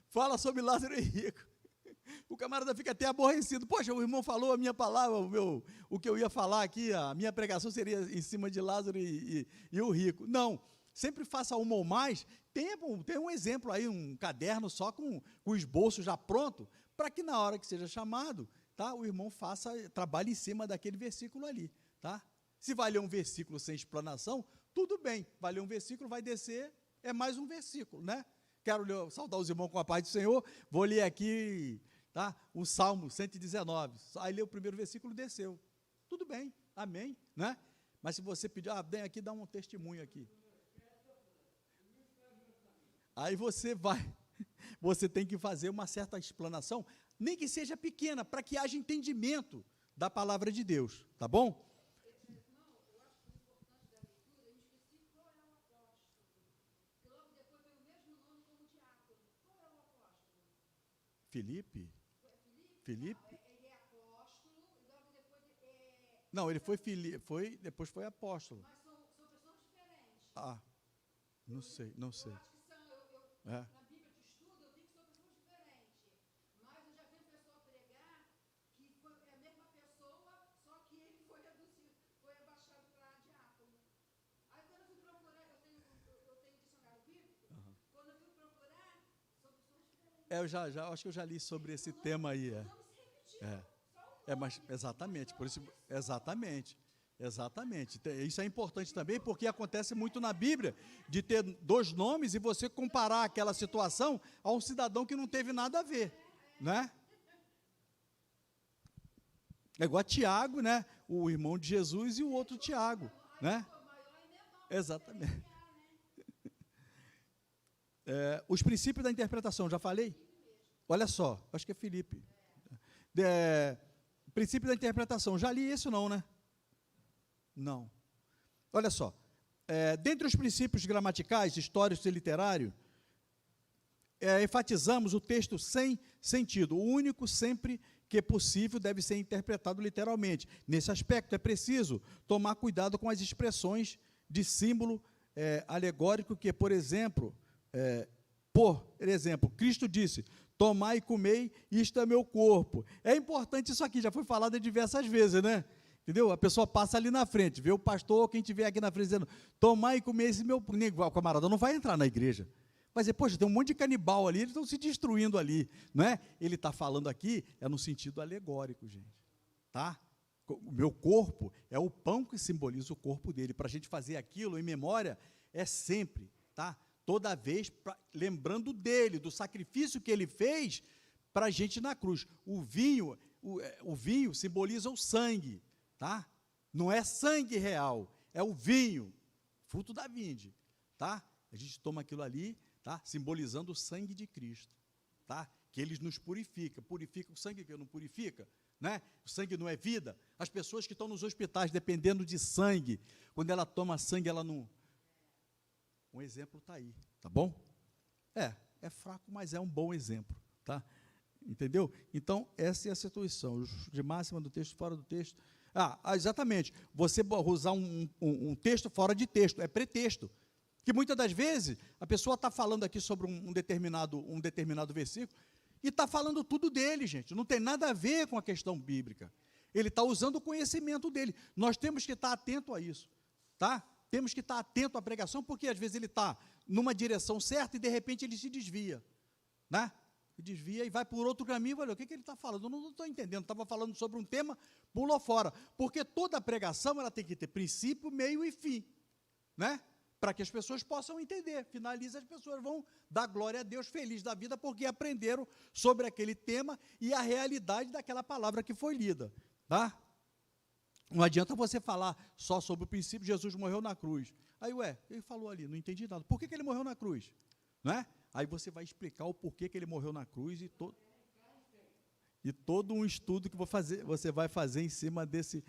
fala sobre Lázaro e rico. O camarada fica até aborrecido. Poxa, o irmão falou a minha palavra, o que eu ia falar aqui, a minha pregação seria em cima de Lázaro e o rico. Não, sempre faça uma ou mais. Tem um exemplo aí, um caderno só com o esboço já pronto, para que na hora que seja chamado, tá, o irmão trabalhe em cima daquele versículo ali. Tá? Se vai ler um versículo sem explanação, tudo bem. Vai ler um versículo, vai descer, é mais um versículo, né? Quero saudar os irmãos com a paz do Senhor. Vou ler aqui, tá, o Salmo 119. Aí lê o primeiro versículo, desceu. Tudo bem, amém, né? Mas se você pedir, vem aqui, dá um testemunho aqui. Aí você tem que fazer uma certa explanação, nem que seja pequena, para que haja entendimento da palavra de Deus, tá bom? Filipe? Filipe? Ele é apóstolo, e logo depois Não, ele depois foi apóstolo. mas são pessoas diferentes. Não sei. Eu acho que são, É. na Bíblia de estudo, eu vi que são pessoas diferentes. Mas eu já vi um pessoal pregar que foi a mesma pessoa, só que ele foi reduzido, foi abaixado para diácono. Aí quando eu fui procurar, eu tenho dicionário bíblico, quando eu fui procurar, são pessoas diferentes. Eu acho que eu já li sobre esse tema aí. O nome se repetiu. Mas exatamente, por isso, exatamente. Isso é importante também, porque acontece muito na Bíblia, de ter dois nomes e você comparar aquela situação a um cidadão que não teve nada a ver, né? É igual a Tiago, né? O irmão de Jesus e o outro Tiago, né? Exatamente. Os princípios da interpretação, já falei? Olha só, acho que é Filipe. Princípio da interpretação, já li isso não, né? Não. Olha só, dentre os princípios gramaticais, históricos e literários, enfatizamos o texto sem sentido. O único, sempre que é possível, deve ser interpretado literalmente. Nesse aspecto, é preciso tomar cuidado com as expressões de símbolo alegórico que, por exemplo, Cristo disse, tomai e comei, isto é meu corpo. É importante isso aqui, já foi falado diversas vezes, né? Entendeu? A pessoa passa ali na frente, vê o pastor, quem estiver aqui na frente dizendo, tomai e comei esse meu... O camarada não vai entrar na igreja. Vai dizer, poxa, tem um monte de canibal ali, eles estão se destruindo ali, não é? Ele está falando aqui, no sentido alegórico, gente, tá? O meu corpo é o pão que simboliza o corpo dele. Para a gente fazer aquilo em memória, é sempre, tá? Toda vez, lembrando dele, do sacrifício que ele fez para a gente na cruz. O vinho simboliza o sangue, tá? Não é sangue real, é o vinho, fruto da vinde, tá? A gente toma aquilo ali, tá? Simbolizando o sangue de Cristo, tá? Que ele nos purifica. Purifica o sangue que não purifica, né? O sangue não é vida. As pessoas que estão nos hospitais dependendo de sangue, quando ela toma sangue, ela não... Um exemplo está aí, tá bom? É fraco, mas é um bom exemplo, tá? Entendeu? Então, essa é a situação. De máxima do texto, fora do texto. Exatamente. Você usar um texto fora de texto, é pretexto. Que muitas das vezes a pessoa está falando aqui sobre um determinado versículo e está falando tudo dele, gente. Não tem nada a ver com a questão bíblica. Ele está usando o conhecimento dele. Nós temos que estar atento a isso, tá? Temos que estar atento à pregação, porque às vezes ele está numa direção certa e de repente ele se desvia, né? Desvia e vai por outro caminho. Olha, o que ele está falando? Eu não estou entendendo. Estava falando sobre um tema, pulou fora. Porque toda pregação ela tem que ter princípio, meio e fim, né? Para que as pessoas possam entender. Finaliza, as pessoas vão dar glória a Deus, feliz da vida, porque aprenderam sobre aquele tema e a realidade daquela palavra que foi lida, tá? Não adianta você falar só sobre o princípio, Jesus morreu na cruz. Aí, ele falou ali, não entendi nada. Por que ele morreu na cruz? Não é? Aí você vai explicar o porquê que ele morreu na cruz e todo um estudo que você vai fazer em cima desse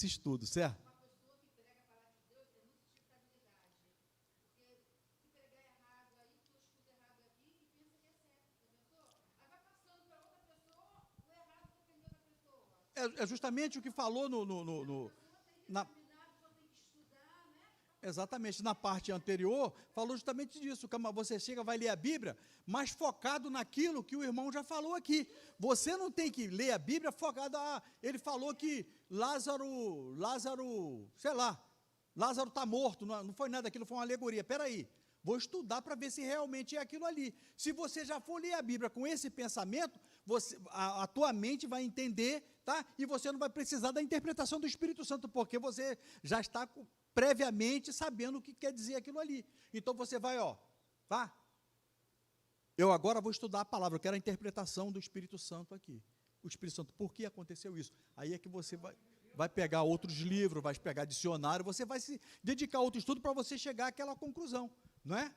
estudo, certo? Uma pessoa que prega a palavra de Deus tem muita estabilidade. Porque se pregar errado, aí tu escuta errado aqui e pensa que é certo, já pensou? Aí vai passando para outra pessoa, o errado está pegando outra pessoa. É justamente o que falou A pessoa tem que examinar, a pessoa tem que estudar, né? exatamente, na parte anterior, falou justamente disso. Você chega, vai ler a Bíblia, mas focado naquilo que o irmão já falou aqui. Você não tem que ler a Bíblia focado, ele falou que Lázaro, sei lá, Lázaro está morto, não foi nada, aquilo foi uma alegoria. Espera aí, vou estudar para ver se realmente é aquilo ali. Se você já for ler a Bíblia com esse pensamento, a tua mente vai entender, tá? E você não vai precisar da interpretação do Espírito Santo, porque você já está previamente sabendo o que quer dizer aquilo ali. Então você vai, tá? Eu agora vou estudar a palavra, eu quero a interpretação do Espírito Santo aqui. O Espírito Santo, por que aconteceu isso? Aí é que você vai pegar outros livros, vai pegar dicionário, você vai se dedicar a outro estudo para você chegar àquela conclusão, não é?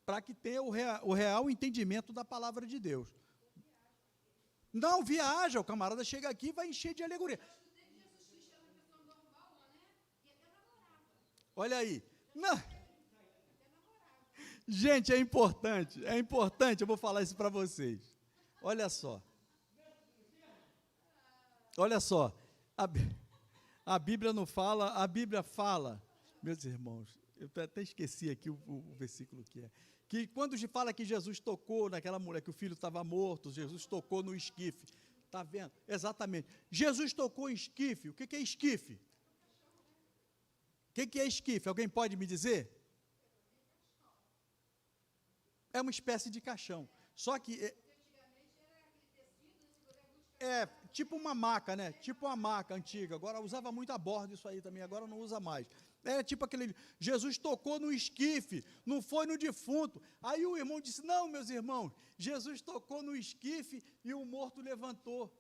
Para que tenha o real entendimento da palavra de Deus. Não, viaja, o camarada chega aqui e vai encher de alegoria. Olha aí. Não. Gente, é importante, eu vou falar isso para vocês. Olha só, a Bíblia não fala, a Bíblia fala, meus irmãos, eu até esqueci aqui o versículo que quando se fala que Jesus tocou naquela mulher, que o filho estava morto, Jesus tocou no esquife, está vendo? Exatamente, Jesus tocou em esquife. O que é esquife? O que é esquife? Alguém pode me dizer? É uma espécie de caixão. Só que tipo uma maca, né? Tipo uma maca antiga. Agora usava muito a bordo isso aí também, agora não usa mais. É tipo aquele. Jesus tocou no esquife, não foi no defunto. Aí o irmão disse: não, meus irmãos, Jesus tocou no esquife e o morto levantou.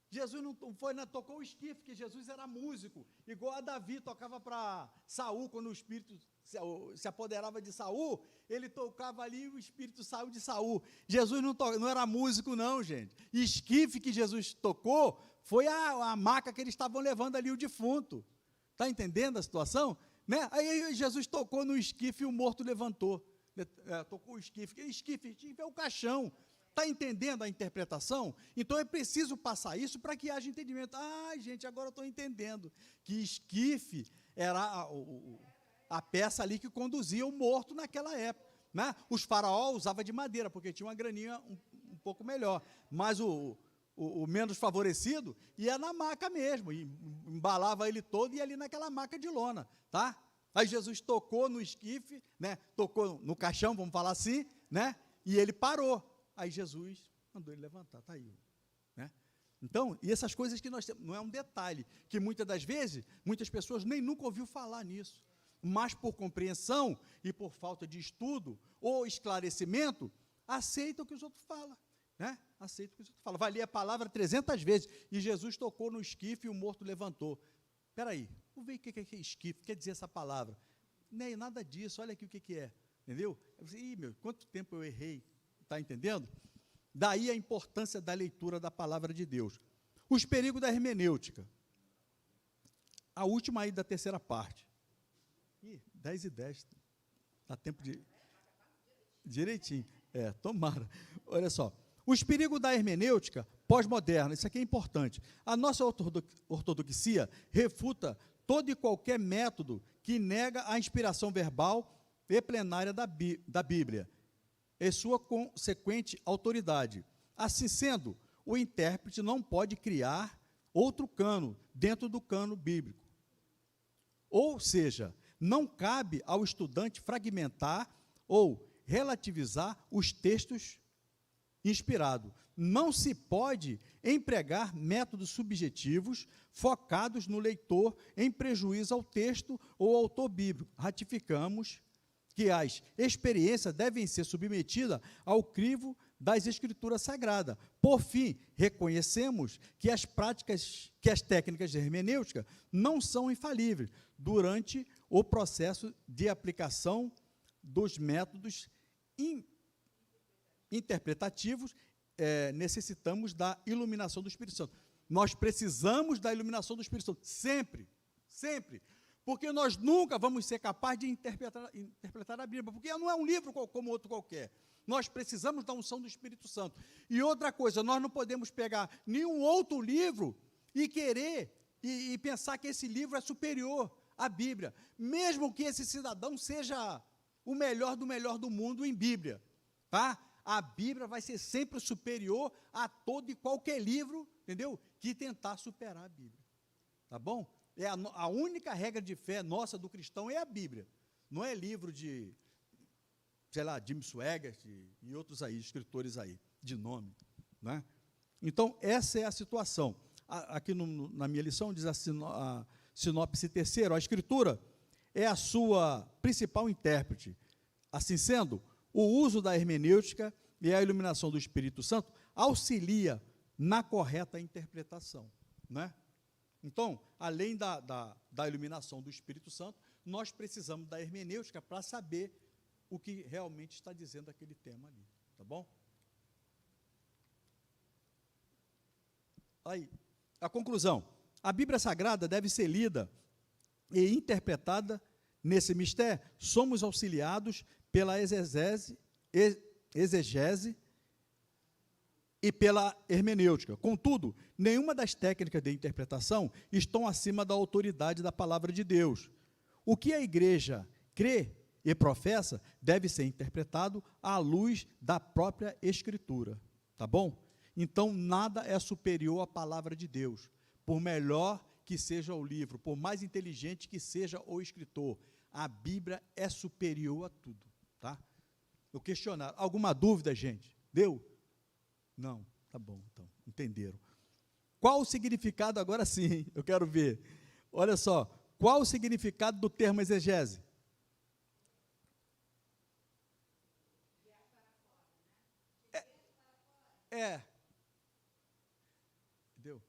Jesus não tocou o esquife, porque Jesus era músico, igual a Davi tocava para Saul, quando o Espírito se apoderava de Saul, ele tocava ali e o Espírito saiu de Saul. Jesus não era músico não, gente. Esquife que Jesus tocou foi a maca que eles estavam levando ali o defunto. Está entendendo a situação? Né? Aí Jesus tocou no esquife e o morto levantou. Tocou o esquife. Esquife é o caixão. Está entendendo a interpretação? Então é preciso passar isso para que haja entendimento. Gente, agora eu estou entendendo que esquife era a peça ali que conduzia o morto naquela época. Né? Os faraós usavam de madeira, porque tinha uma graninha um pouco melhor. Mas o menos favorecido ia na maca mesmo, e embalava ele todo e ia ali naquela maca de lona. Tá? Aí Jesus tocou no esquife, né? Tocou no caixão, vamos falar assim, né? E ele parou. Aí Jesus mandou ele levantar, está aí. Né? Então, e essas coisas que nós temos, não é um detalhe, que muitas das vezes, muitas pessoas nem nunca ouviu falar nisso, mas por compreensão e por falta de estudo ou esclarecimento, aceitam o que os outros falam. Né? Aceitam o que os outros falam. Vai ler a palavra 300 vezes, e Jesus tocou no esquife e o morto levantou. Espera aí, vamos ver o que é esquife, quer dizer essa palavra. Nem nada disso, olha aqui o que é. Entendeu? Eu disse, quanto tempo eu errei. Está entendendo? Daí a importância da leitura da palavra de Deus. Os perigos da hermenêutica. A última aí da terceira parte. 10:10. Dá tempo de... Direitinho. Tomara. Olha só. Os perigos da hermenêutica pós-moderna, isso aqui é importante. A nossa ortodoxia refuta todo e qualquer método que nega a inspiração verbal e plenária da Bíblia e sua consequente autoridade. Assim sendo, o intérprete não pode criar outro cano dentro do cano bíblico. Ou seja, não cabe ao estudante fragmentar ou relativizar os textos inspirados. Não se pode empregar métodos subjetivos focados no leitor em prejuízo ao texto ou ao autor bíblico. Ratificamos que as experiências devem ser submetidas ao crivo das Escrituras Sagradas. Por fim, reconhecemos que as técnicas de hermenêutica não são infalíveis durante o processo de aplicação dos métodos interpretativos. Necessitamos da iluminação do Espírito Santo. Nós precisamos da iluminação do Espírito Santo, sempre, sempre, porque nós nunca vamos ser capazes de interpretar a Bíblia, porque não é um livro como outro qualquer. Nós precisamos da unção do Espírito Santo. E outra coisa, nós não podemos pegar nenhum outro livro e querer, e pensar que esse livro é superior à Bíblia, mesmo que esse cidadão seja o melhor do mundo em Bíblia, tá? A Bíblia vai ser sempre superior a todo e qualquer livro, entendeu? Que tentar superar a Bíblia, tá bom? A única regra de fé nossa do cristão é a Bíblia, não é livro de, sei lá, Jim Swaggart e outros aí, escritores aí, de nome, né? Então, essa é a situação. Aqui na minha lição diz a sinopse terceira, a Escritura é a sua principal intérprete. Assim sendo, o uso da hermenêutica e a iluminação do Espírito Santo auxilia na correta interpretação, né? Então, além da iluminação do Espírito Santo, nós precisamos da hermenêutica para saber o que realmente está dizendo aquele tema ali, tá bom? Aí, a conclusão. A Bíblia Sagrada deve ser lida e interpretada nesse mistério. Somos auxiliados pela exegese e pela hermenêutica. Contudo, nenhuma das técnicas de interpretação estão acima da autoridade da palavra de Deus. O que a igreja crê e professa deve ser interpretado à luz da própria Escritura, tá bom? Então, nada é superior à palavra de Deus, por melhor que seja o livro, por mais inteligente que seja o escritor, a Bíblia é superior a tudo, tá? Eu questionar, alguma dúvida, gente? Deu? Não, tá bom, então, entenderam. Qual o significado, agora sim, eu quero ver, olha só, qual o significado do termo exegese? Entendeu?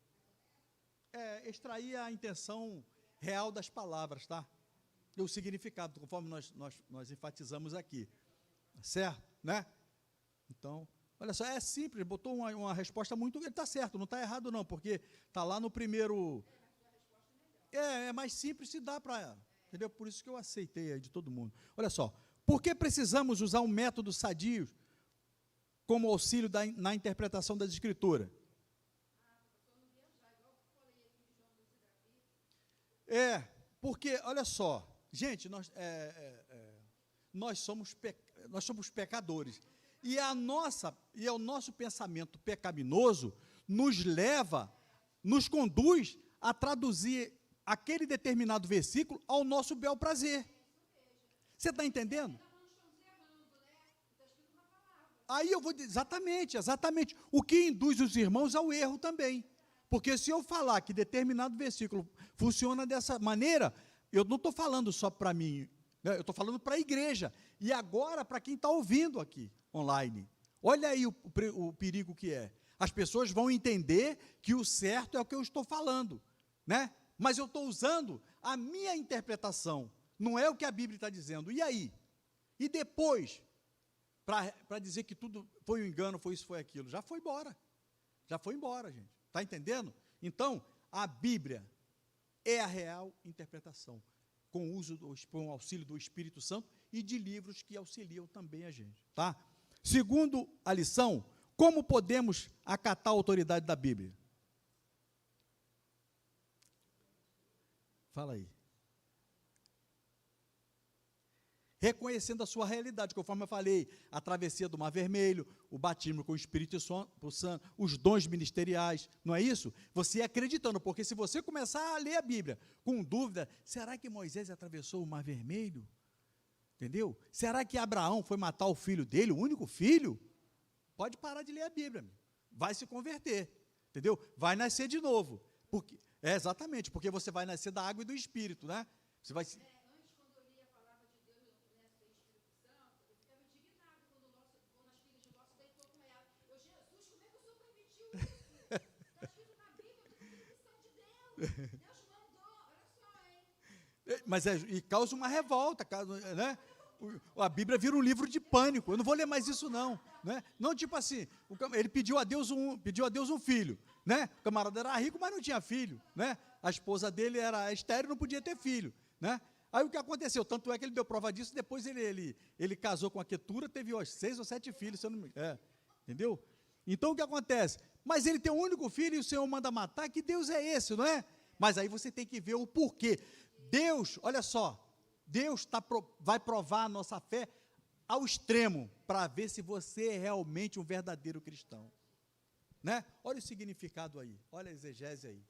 Extrair a intenção real das palavras, tá? E o significado, conforme nós enfatizamos aqui, certo, né? Então, olha só, é simples, botou uma resposta muito, ele está certo, não está errado não, porque está lá no primeiro, é mais simples se dá para, entendeu? Por isso que eu aceitei aí de todo mundo. Olha só, por que precisamos usar um método sadio como auxílio na interpretação das Escrituras? Porque, olha só, gente, nós somos pecadores, e o nosso pensamento pecaminoso nos conduz a traduzir aquele determinado versículo ao nosso bel prazer. Você está entendendo? Aí eu vou dizer, exatamente, o que induz os irmãos ao erro também, porque se eu falar que determinado versículo funciona dessa maneira, eu não estou falando só para mim, né? Eu estou falando para a igreja, e agora para quem está ouvindo aqui, online. Olha aí o perigo que é. As pessoas vão entender que o certo é o que eu estou falando, né? Mas eu estou usando a minha interpretação, não é o que a Bíblia está dizendo. E aí? E depois, para dizer que tudo foi um engano, foi isso, foi aquilo, já foi embora, gente, está entendendo? Então, a Bíblia é a real interpretação, com o auxílio do Espírito Santo e de livros que auxiliam também a gente, tá? Segundo a lição, como podemos acatar a autoridade da Bíblia? Fala aí. Reconhecendo a sua realidade, conforme eu falei, a travessia do Mar Vermelho, o batismo com o Espírito Santo, os dons ministeriais, não é isso? Você acreditando, porque se você começar a ler a Bíblia com dúvida, será que Moisés atravessou o Mar Vermelho? Entendeu? Será que Abraão foi matar o filho dele, o único filho? Pode parar de ler a Bíblia, vai se converter, entendeu? Vai nascer de novo, porque, exatamente, porque você vai nascer da água e do Espírito, né? Você vai... Mas e causa uma revolta, né? A Bíblia vira um livro de pânico. Eu não vou ler mais isso não, né? Não tipo assim, ele pediu a Deus um filho, né? O camarada era rico, mas não tinha filho, né? A esposa dele era estéril, não podia ter filho, né? Aí o que aconteceu? Tanto é que ele deu prova disso. Depois ele casou com a Quetura, teve 6 ou 7 filhos, se eu não me engano. Entendeu? Então o que acontece? Mas ele tem um único filho e o Senhor manda matar. Que Deus é esse, não é? Mas aí você tem que ver o porquê. Deus, olha só, Deus vai provar a nossa fé ao extremo, para ver se você é realmente um verdadeiro cristão, né? Olha o significado aí, olha a exegese aí,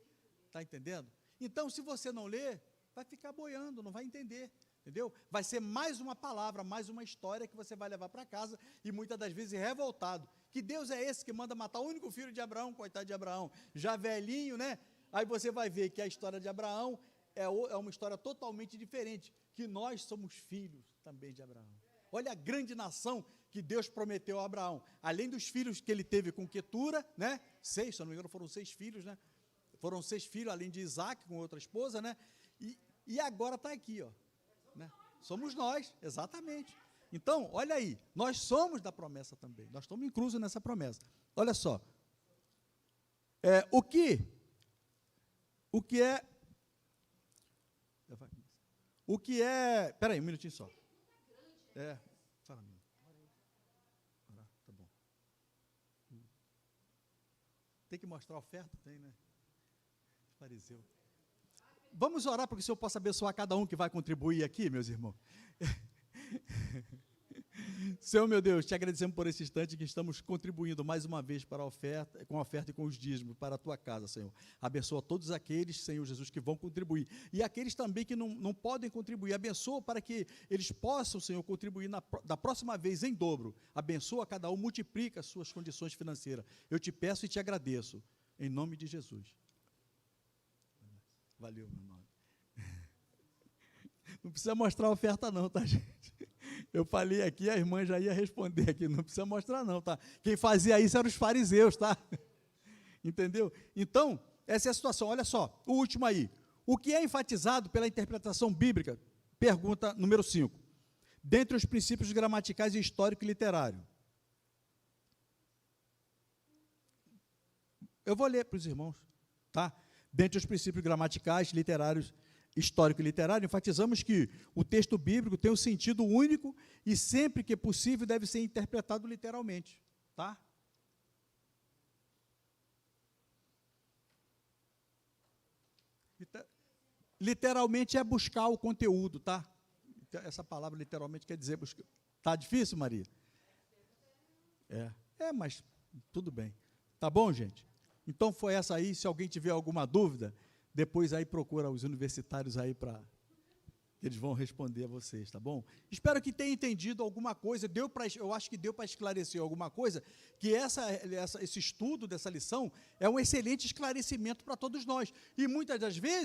está entendendo? Então, se você não ler, vai ficar boiando, não vai entender, entendeu? Vai ser mais uma palavra, mais uma história que você vai levar para casa, e muitas das vezes revoltado. Que Deus é esse que manda matar o único filho de Abraão, coitado de Abraão, já velhinho, né? Aí você vai ver que a história de Abraão é uma história totalmente diferente, que nós somos filhos também de Abraão. Olha a grande nação que Deus prometeu a Abraão, além dos filhos que ele teve com Quetura, né? 6, se eu não me engano, foram 6 filhos, né? Foram 6 filhos, além de Isaac, com outra esposa, né? E agora está aqui, ó, né? Somos nós, exatamente. Então, olha aí, nós somos da promessa também, nós estamos inclusos nessa promessa. Olha só, o que é, peraí, um minutinho só. Fala, menino. Tá bom. Tem que mostrar a oferta? Tem, né? Fariseu. Vamos orar para que o Senhor possa abençoar cada um que vai contribuir aqui, meus irmãos. Senhor, meu Deus, te agradecemos por esse instante que estamos contribuindo mais uma vez para a oferta, com a oferta e com os dízimos para a tua casa, Senhor. Abençoa todos aqueles, Senhor Jesus, que vão contribuir. E aqueles também que não podem contribuir. Abençoa para que eles possam, Senhor, contribuir da próxima vez em dobro. Abençoa cada um, multiplica as suas condições financeiras. Eu te peço e te agradeço. Em nome de Jesus. Valeu, meu irmão. Não precisa mostrar a oferta não, tá, gente? Eu falei aqui, a irmã já ia responder aqui, não precisa mostrar não, tá? Quem fazia isso eram os fariseus, tá? Entendeu? Então, essa é a situação. Olha só, o último aí. O que é enfatizado pela interpretação bíblica? Pergunta número 5. Dentre os princípios gramaticais e histórico e literário. Eu vou ler para os irmãos, tá? Dentre os princípios gramaticais, literários, histórico e literário, enfatizamos que o texto bíblico tem um sentido único e sempre que possível deve ser interpretado literalmente, tá? Literalmente é buscar o conteúdo, tá? Essa palavra literalmente quer dizer buscar. Tá difícil, Maria? Mas tudo bem. Tá bom, gente? Então foi essa aí, se alguém tiver alguma dúvida, depois aí procura os universitários aí para eles vão responder a vocês, tá bom? Espero que tenha entendido alguma coisa, eu acho que deu para esclarecer alguma coisa, que esse estudo dessa lição é um excelente esclarecimento para todos nós. E muitas das vezes